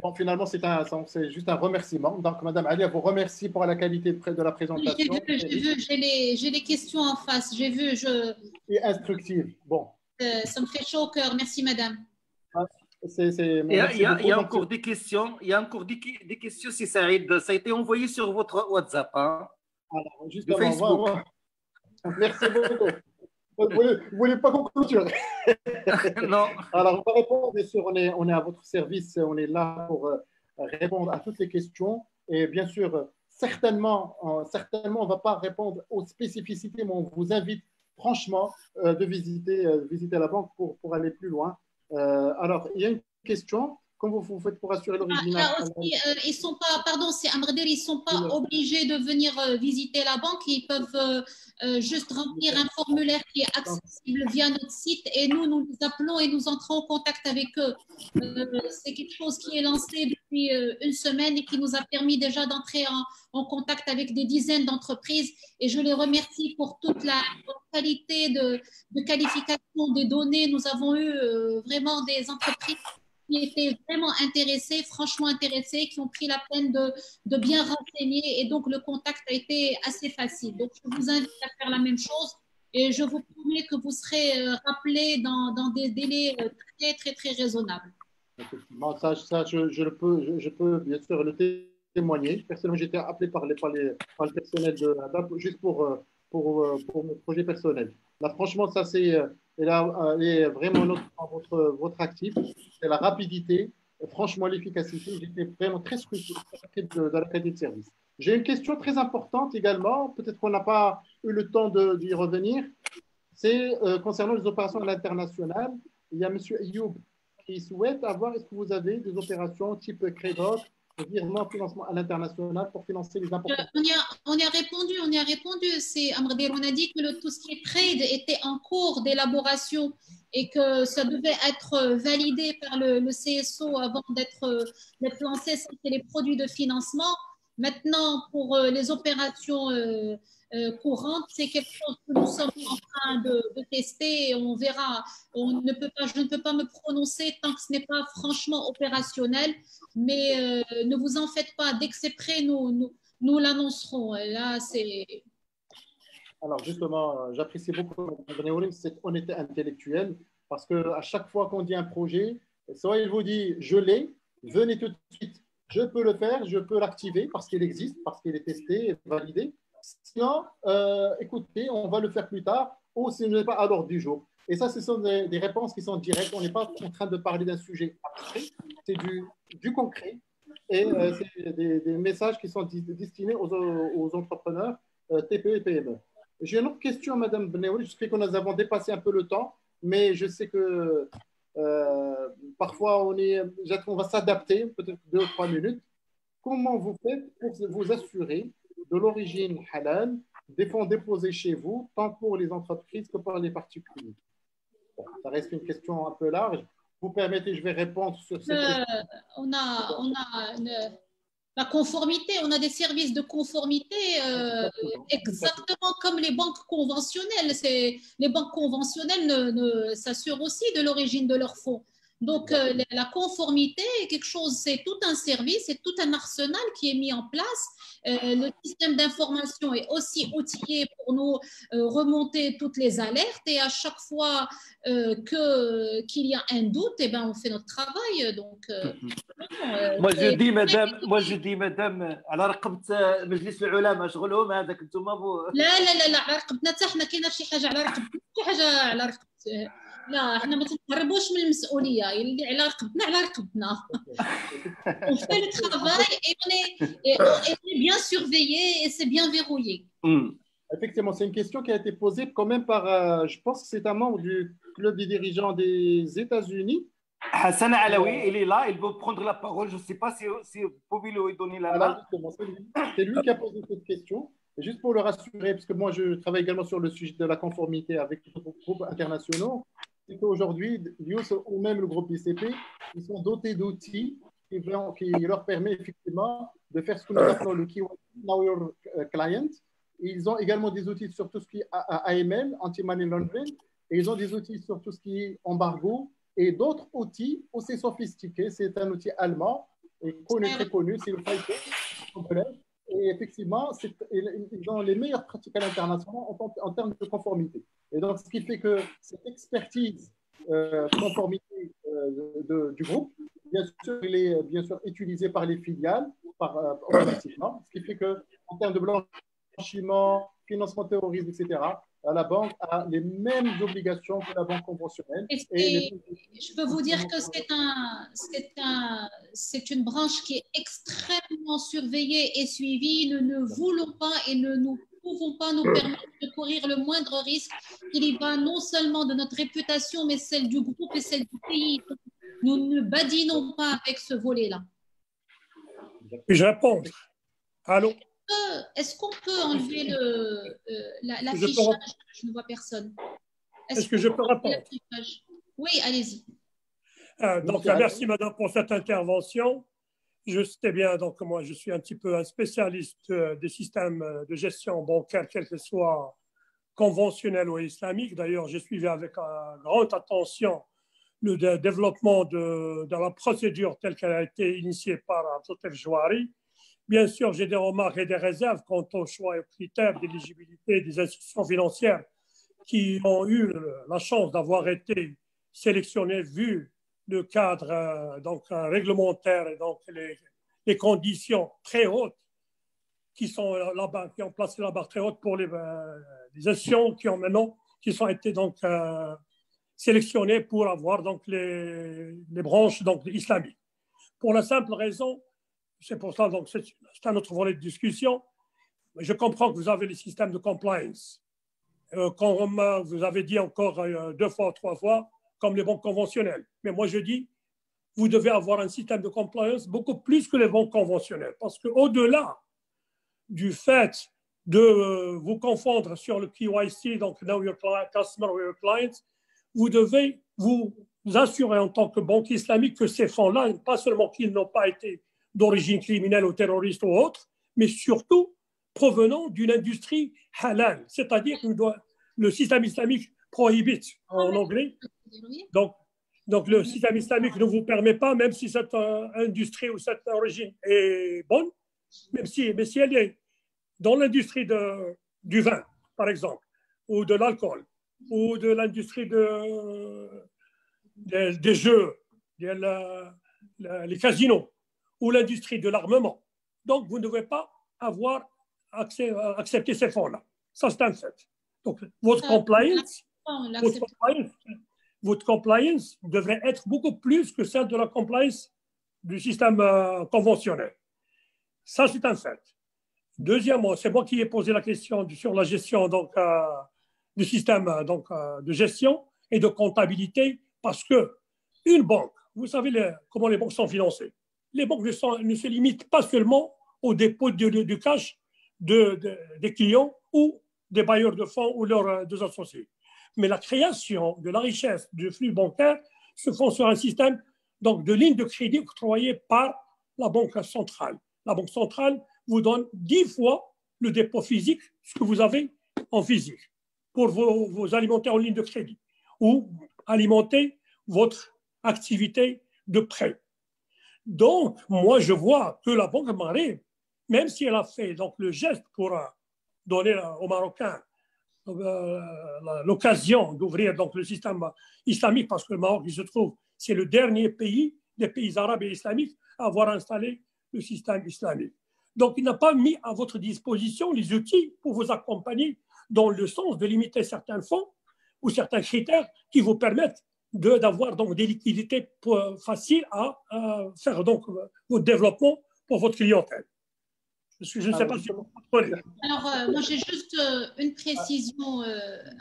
Bon, finalement, c'est juste un remerciement. Donc, Madame Alia vous remercie pour la qualité de la présentation. J'ai les questions en face. J'ai vu. Et instructive. Bon. Ça me fait chaud au cœur. Merci, Madame. Il y a encore des questions. Il y a encore des questions, si ça a été envoyé sur votre WhatsApp. Hein, alors, justement, Facebook. Merci beaucoup. Vous ne voulez pas qu'on clôture? Non. Alors, on va répondre, bien sûr, on est à votre service, on est là pour répondre à toutes les questions. Et bien sûr, certainement on ne va pas répondre aux spécificités, mais on vous invite franchement de visiter la banque pour aller plus loin. Alors, il y a une question. Comment vous faites pour assurer l'original? Ils sont pas, pardon, c'est Amreder, ils ne sont pas obligés de venir visiter la banque. Ils peuvent juste remplir un formulaire qui est accessible via notre site et nous les appelons et nous entrons en contact avec eux. C'est quelque chose qui est lancé depuis une semaine et qui nous a permis déjà d'entrer en contact avec des dizaines d'entreprises et je les remercie pour toute la qualité de qualification des données. Nous avons eu vraiment des entreprises qui étaient vraiment intéressés, franchement intéressés, qui ont pris la peine de bien renseigner et donc le contact a été assez facile. Donc je vous invite à faire la même chose et je vous promets que vous serez rappelés dans des délais très très très raisonnables. Effectivement, ça je peux bien sûr le témoigner. Personnellement, j'ai été appelé par le personnel de la DAP juste pour mon projet personnel. Là, franchement, ça c'est vraiment votre actif, c'est la rapidité, franchement l'efficacité. J'étais vraiment très scrupuleux de la qualité de service. J'ai une question très importante également, peut-être qu'on n'a pas eu le temps d'y revenir, c'est concernant les opérations à l'international. Il y a M. Ayoub qui souhaite avoir, est-ce que vous avez des opérations type Crédoc, virement, financement à l'international pour financer les importations? On y a répondu. C'est Amreder, on a dit que tout ce qui est trade était en cours d'élaboration et que ça devait être validé par le CSO avant d'être lancé. C'était les produits de financement. Maintenant, pour les opérations courantes, c'est quelque chose que nous sommes en train de tester et on verra. Je ne peux pas me prononcer tant que ce n'est pas franchement opérationnel, mais ne vous en faites pas. Dès que c'est prêt, nous l'annoncerons. Là, c'est… Alors justement, j'apprécie beaucoup cette honnêteté intellectuelle parce qu'à chaque fois qu'on dit un projet, soit il vous dit je l'ai, venez tout de suite, je peux le faire, je peux l'activer parce qu'il existe, parce qu'il est testé, validé. Sinon, écoutez, on va le faire plus tard ou ce n'est pas à l'ordre du jour. Et ça, ce sont des réponses qui sont directes. On n'est pas en train de parler d'un sujet abstrait, c'est du concret. Et c'est des messages qui sont destinés aux entrepreneurs TPE et PME. J'ai une autre question, Madame Benaouli. Je sais que nous avons dépassé un peu le temps, mais je sais que parfois on va s'adapter, peut-être 2 ou 3 minutes. Comment vous faites pour vous assurer de l'origine halal des fonds déposés chez vous, tant pour les entreprises que pour les particuliers? Bon, ça reste une question un peu large. Vous permettez, je vais répondre sur cette question. La conformité, on a des services de conformité exactement comme les banques conventionnelles. Les banques conventionnelles s'assurent aussi de l'origine de leurs fonds. Donc, la conformité est quelque chose, c'est tout un service, c'est tout un arsenal qui est mis en place. Le système d'information est aussi outillé pour nous remonter toutes les alertes et à chaque fois qu'il y a un doute, eh ben, on fait notre travail. Donc, moi je dis madame على رقبة مجلس العلماء شغلهم هذاك انتم لا على رقبتنا حتى حنا كاينه شي حاجه على رقبتنا شي حاجه على رقبتنا لا احنا ما تنهربوش من المسؤوليه اللي على رقبتنا على رقبتنا on fait le travail et on est bien surveillé et c'est bien verrouillé. Effectivement, c'est une question qui a été posée quand même par, je pense que c'est un membre du club des dirigeants des États-Unis. Hassan Alaoui, il est là, il veut prendre la parole. Je ne sais pas si vous pouvez lui donner la main. C'est lui qui a posé cette question. Et juste pour le rassurer, parce que moi je travaille également sur le sujet de la conformité avec d'autres groupes internationaux, c'est qu'aujourd'hui, l'IUS ou même le groupe BCP, ils sont dotés d'outils qui leur permettent effectivement de faire ce que nous appelons le KYC, Know Your Client. Et ils ont également des outils sur tout ce qui est AML, Anti-Money Laundering, et ils ont des outils sur tout ce qui est embargo, et d'autres outils aussi sophistiqués. C'est un outil allemand et connu, très connu, c'est le FICO. Et effectivement, ils ont les meilleures pratiques à l'international en termes de conformité. Et donc, ce qui fait que cette expertise conformité du groupe, bien sûr, elle est bien sûr utilisée par les filiales, automatiquement. Ce qui fait qu'en termes de blanchiment, financement terrorisme, etc., la banque a les mêmes obligations que la banque conventionnelle. Je peux vous dire que c'est une branche qui est extrêmement surveillée et suivie. Nous ne voulons pas et nous pouvons pas nous permettre de courir le moindre risque. Il y va non seulement de notre réputation, mais celle du groupe et celle du pays. Nous ne badinons pas avec ce volet-là. Je réponds. Allô? Est-ce qu'on peut enlever l'affichage? Je ne vois personne. Est-ce que je peux répondre? Oui, allez-y. Donc, merci madame pour cette intervention. Je sais bien, donc moi je suis un petit peu un spécialiste des systèmes de gestion bancaire, quels que soient conventionnels ou islamiques. D'ailleurs, j'ai suivi avec grande attention le développement de la procédure telle qu'elle a été initiée par Abdeltef Jouari. Bien sûr, j'ai des remarques et des réserves quant aux choix et aux critères d'éligibilité des institutions financières qui ont eu la chance d'avoir été sélectionnées vu le cadre réglementaire et donc les conditions très hautes qui sont là-bas, qui ont placé la barre très haute pour les institutions qui ont été donc sélectionnées pour avoir donc les branches donc islamiques. Pour la simple raison, c'est pour ça, donc c'est un autre volet de discussion. Je comprends que vous avez les systèmes de compliance. Comme vous avez dit encore 2 fois ou 3 fois, comme les banques conventionnelles. Mais moi, je dis, vous devez avoir un système de compliance beaucoup plus que les banques conventionnelles. Parce qu'au-delà du fait de vous confondre sur le KYC, donc Know Your Customer or Your Clients, vous devez vous assurer en tant que banque islamique que ces fonds-là, pas seulement qu'ils n'ont pas été d'origine criminelle ou terroriste ou autre, mais surtout provenant d'une industrie halal, c'est-à-dire que le système islamique prohibite en anglais. Donc le système islamique ne vous permet pas, même si cette industrie ou cette origine est bonne, mais si elle est dans l'industrie du vin, par exemple, ou de l'alcool, ou de l'industrie des jeux, les casinos, ou l'industrie de l'armement. Donc, vous ne devez pas avoir accepté ces fonds-là. Ça, c'est un fait. Donc, votre compliance devrait être beaucoup plus que celle de la compliance du système conventionnel. Ça, c'est un fait. Deuxièmement, c'est moi qui ai posé la question sur la gestion du système de gestion et de comptabilité parce que une banque, vous savez comment les banques sont financées. Les banques ne se limitent pas seulement au dépôt du cash des clients ou des bailleurs de fonds ou leurs deux associés. Mais la création de la richesse du flux bancaire se font sur un système donc, de lignes de crédit octroyées par la Banque centrale. la Banque centrale vous donne 10 fois le dépôt physique, ce que vous avez en physique, pour vous alimenter en ligne de crédit ou alimenter votre activité de prêt. Donc, moi, je vois que la Banque Maghreb, même si elle a fait donc, le geste pour donner aux Marocains l'occasion d'ouvrir donc, le système islamique, parce que le Maroc, il se trouve, c'est le dernier pays des pays arabes et islamiques à avoir installé le système islamique. Donc, il n'a pas mis à votre disposition les outils pour vous accompagner dans le sens de limiter certains fonds ou certains critères qui vous permettent d'avoir donc des liquidités faciles à faire donc votre développement pour votre clientèle. Je ne sais pas si vous comprenez. Alors, moi, j'ai juste une précision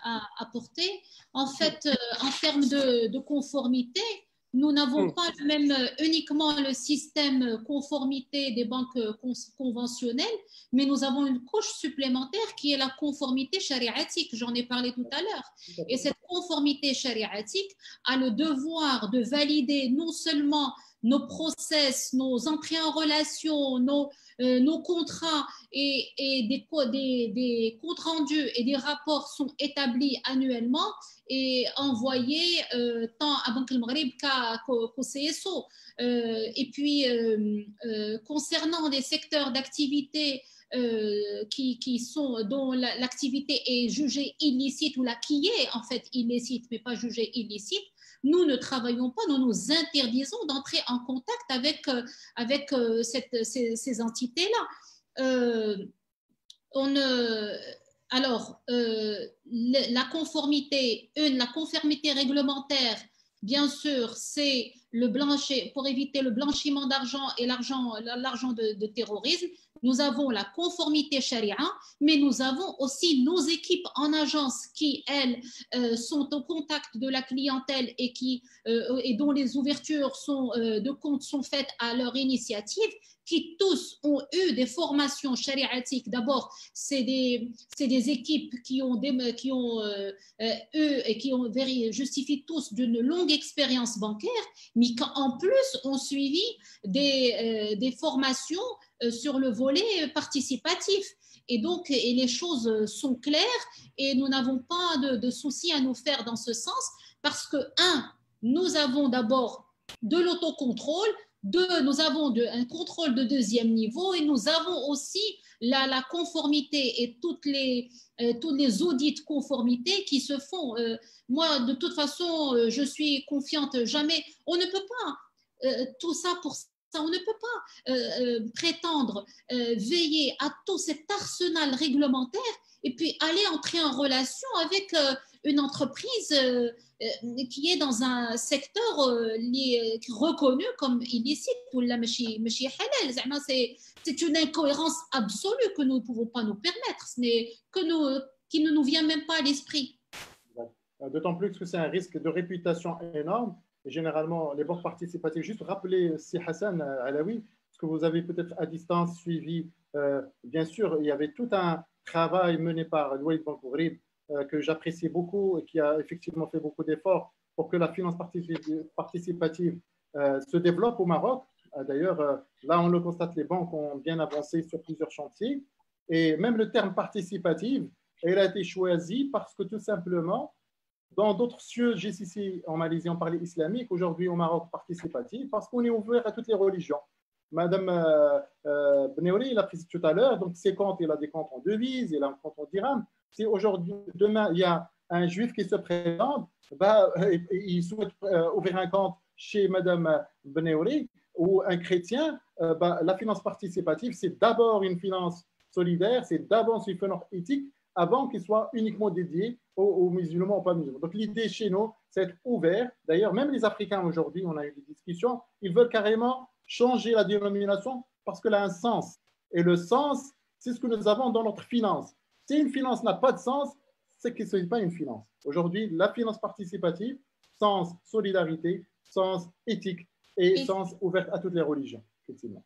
à apporter. En fait, en termes de conformité, nous n'avons pas uniquement le système conformité des banques conventionnelles, mais nous avons une couche supplémentaire qui est la conformité chariatique. J'en ai parlé tout à l'heure. Et cette conformité chariatique a le devoir de valider non seulement nos process, nos entrées en relation, nos contrats et des comptes rendus et des rapports sont établis annuellement et envoyés tant à Banque El Maghreb qu'au CSO. Et puis, concernant des secteurs d'activité dont l'activité est jugée illicite ou qui est en fait illicite mais pas jugée illicite, nous ne travaillons pas, nous nous interdisons d'entrer en contact avec ces entités-là. Alors, la conformité réglementaire, bien sûr, c'est pour éviter le blanchiment d'argent et l'argent de terrorisme. Nous avons la conformité charia, mais nous avons aussi nos équipes en agence qui, elles, sont au contact de la clientèle et dont les ouvertures de compte sont faites à leur initiative, qui tous ont eu des formations chariatiques. D'abord, c'est des équipes qui justifient tous d'une longue expérience bancaire, mais qui en plus ont suivi des formations sur le volet participatif. Et donc, les choses sont claires et nous n'avons pas de soucis à nous faire dans ce sens parce que, nous avons d'abord de l'autocontrôle, nous avons un contrôle de deuxième niveau et nous avons aussi la conformité et tous les audits conformité qui se font. Moi, de toute façon, je suis confiante, jamais. On ne peut pas tout ça pour ça. On ne peut pas prétendre veiller à tout cet arsenal réglementaire et puis aller entrer en relation avec une entreprise qui est dans un secteur reconnu comme illicite ou c'est une incohérence absolue que nous ne pouvons pas nous permettre, qui ne nous vient même pas à l'esprit. D'autant plus que c'est un risque de réputation énorme. Et généralement, les banques participatives, juste rappeler, si Hassan Alaoui, ce que vous avez peut-être à distance suivi, bien sûr, il y avait tout un travail mené par Louaïd Bankourib que j'apprécie beaucoup et qui a effectivement fait beaucoup d'efforts pour que la finance participative se développe au Maroc. D'ailleurs, là, on le constate, les banques ont bien avancé sur plusieurs chantiers. Et même le terme participative, il a été choisi parce que tout simplement, dans d'autres cieux, GCC en Malaisie, on parlait islamique, aujourd'hui au Maroc participatif, parce qu'on est ouvert à toutes les religions. Madame Beneouri, il a pris tout à l'heure, donc ses comptes, il a des comptes en devises, il a un compte en dirham. Si aujourd'hui, demain, il y a un juif qui se présente, il souhaite ouvrir un compte chez Madame Beneouri ou un chrétien, la finance participative, c'est d'abord une finance solidaire, c'est d'abord une finance éthique, avant qu'il soit uniquement dédié aux musulmans, aux pas musulmans. Donc l'idée chez nous, c'est d'être ouvert. D'ailleurs, même les Africains aujourd'hui, on a eu des discussions, ils veulent carrément changer la dénomination parce qu'elle a un sens. Et le sens, c'est ce que nous avons dans notre finance. Si une finance n'a pas de sens, c'est que ce n'est pas une finance. Aujourd'hui, la finance participative, sens solidarité, sens éthique et sens ouvert à toutes les religions, effectivement.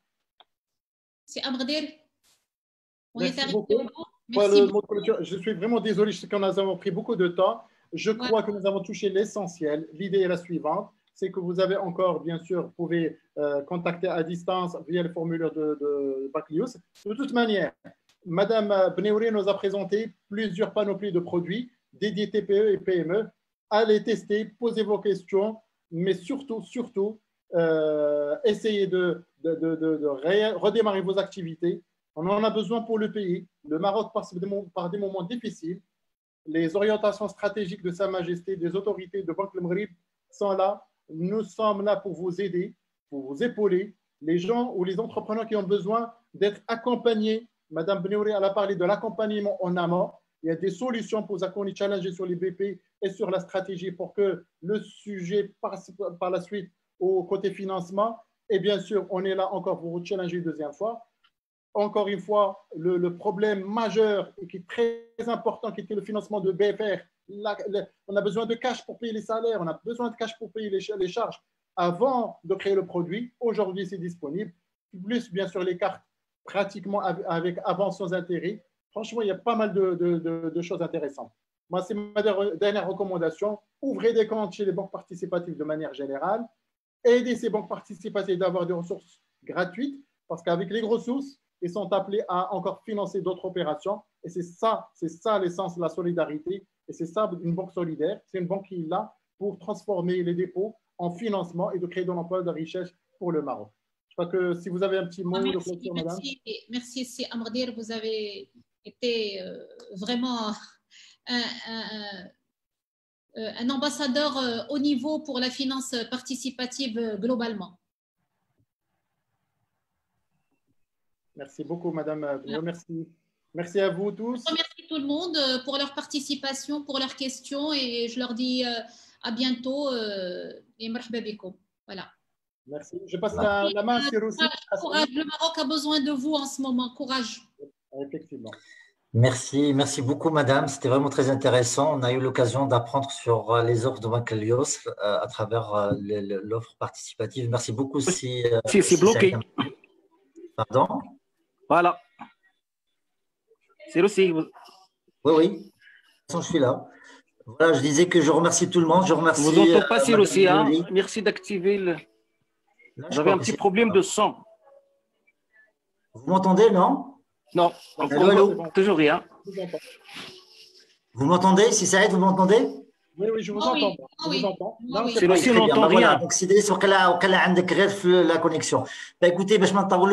C'est Abdelkader. On Merci est arrivé beaucoup. au bout. Merci. Je suis vraiment désolé, je sais qu'on a pris beaucoup de temps. Je crois que nous avons touché l'essentiel. L'idée est la suivante. c'est que vous avez encore, bien sûr, vous pouvez contacter à distance via le formulaire de Baclius. De toute manière, Madame Bneouri nous a présenté plusieurs panoplies de produits dédiés TPE et PME. Allez tester, posez vos questions, mais surtout, essayez de redémarrer vos activités. On en a besoin pour le pays. Le Maroc passe par des moments difficiles. Les orientations stratégiques de Sa Majesté, des autorités de Banque Le Maghreb sont là. Nous sommes là pour vous aider, pour vous épauler. Les gens ou les entrepreneurs qui ont besoin d'être accompagnés. Madame Bneouri, elle a parlé de l'accompagnement en amont. Il y a des solutions pour qu'on y challenger sur les BP et sur la stratégie pour que le sujet passe par la suite au côté financement. Et bien sûr, on est là encore pour vous challenger une deuxième fois. Encore une fois, le problème majeur et qui est très important, qui était le financement de BFR. On a besoin de cash pour payer les salaires, on a besoin de cash pour payer les charges avant de créer le produit. Aujourd'hui, c'est disponible. Plus, bien sûr, les cartes pratiquement avec avance sans intérêt. Franchement, il y a pas mal de choses intéressantes. Moi, c'est ma dernière recommandation. Ouvrez des comptes chez les banques participatives de manière générale. Aidez ces banques participatives d'avoir des ressources gratuites parce qu'avec les ressources, ils sont appelés à encore financer d'autres opérations. Et c'est ça l'essence de la solidarité. Et c'est ça, une banque solidaire. C'est une banque qui est là pour transformer les dépôts en financement et de créer de l'emploi et de la richesse pour le Maroc. Je crois que si vous avez un petit mot de clôture, madame. Merci, c'est Amrdir. Vous avez été vraiment un ambassadeur haut niveau pour la finance participative globalement. Merci beaucoup, madame. Merci à vous tous. Je remercie tout le monde pour leur participation, pour leurs questions et je leur dis à bientôt et marhaba bikoum. Voilà. Merci. Je passe la main sur aussi. Courage, le Maroc a besoin de vous en ce moment. Courage. Effectivement. Merci beaucoup, madame. C'était vraiment très intéressant. On a eu l'occasion d'apprendre sur les offres de Baclius à travers l'offre participative. Merci beaucoup. C'est bloqué. Pardon? Voilà. C'est aussi. Oui. Je suis là. Voilà, je disais que je remercie tout le monde. Je remercie. Vous entendez pas, c'est aussi. Hein? Merci d'activer le. J'avais un petit problème de son. Vous m'entendez, non? Non. Allô. Toujours rien. Vous m'entendez? Si ça aide, vous m'entendez? Oui, je vous entends. Oui. C'est aussi, on n'entend rien. Donc, c'est sur quelle la connexion. Écoutez, je m'entends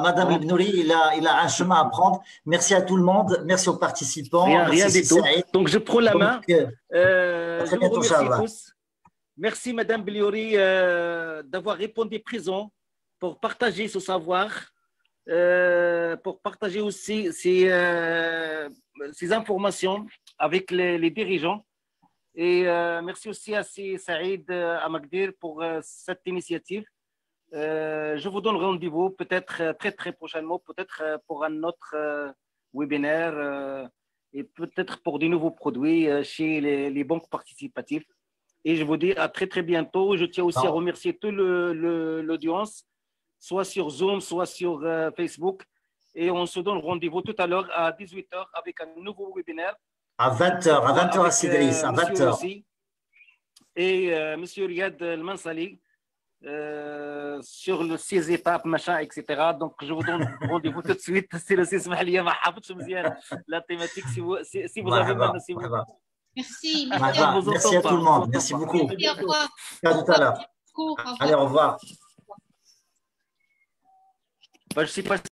Madame Bneouri, il a un chemin à prendre. Merci à tout le monde. Merci aux participants. Rien du tout. Donc, je prends la main. Je vous remercie tous. Merci, Madame Bneouri, d'avoir répondu présent pour partager ce savoir, pour partager aussi ces informations avec les dirigeants. Et merci aussi à Saïd Amagdir pour cette initiative. Je vous donne rendez-vous peut-être très prochainement, peut-être pour un autre webinaire et peut-être pour de nouveaux produits chez les banques participatives. Et je vous dis à très bientôt. Je tiens aussi à remercier toute l'audience, soit sur Zoom, soit sur Facebook. Et on se donne rendez-vous tout à l'heure à 18h avec un nouveau webinaire. À 20h à Sidris, à 20h. Et M. Riyad El-Mansali sur le 6 étapes, machin, etc. Donc, je vous donne rendez-vous tout de suite. C'est le 6 Mahlia, la thématique, si vous avez mal. Merci. Merci à tout le monde. Merci beaucoup. Merci, au revoir. À tout à l'heure. Allez, au revoir. Je sais pas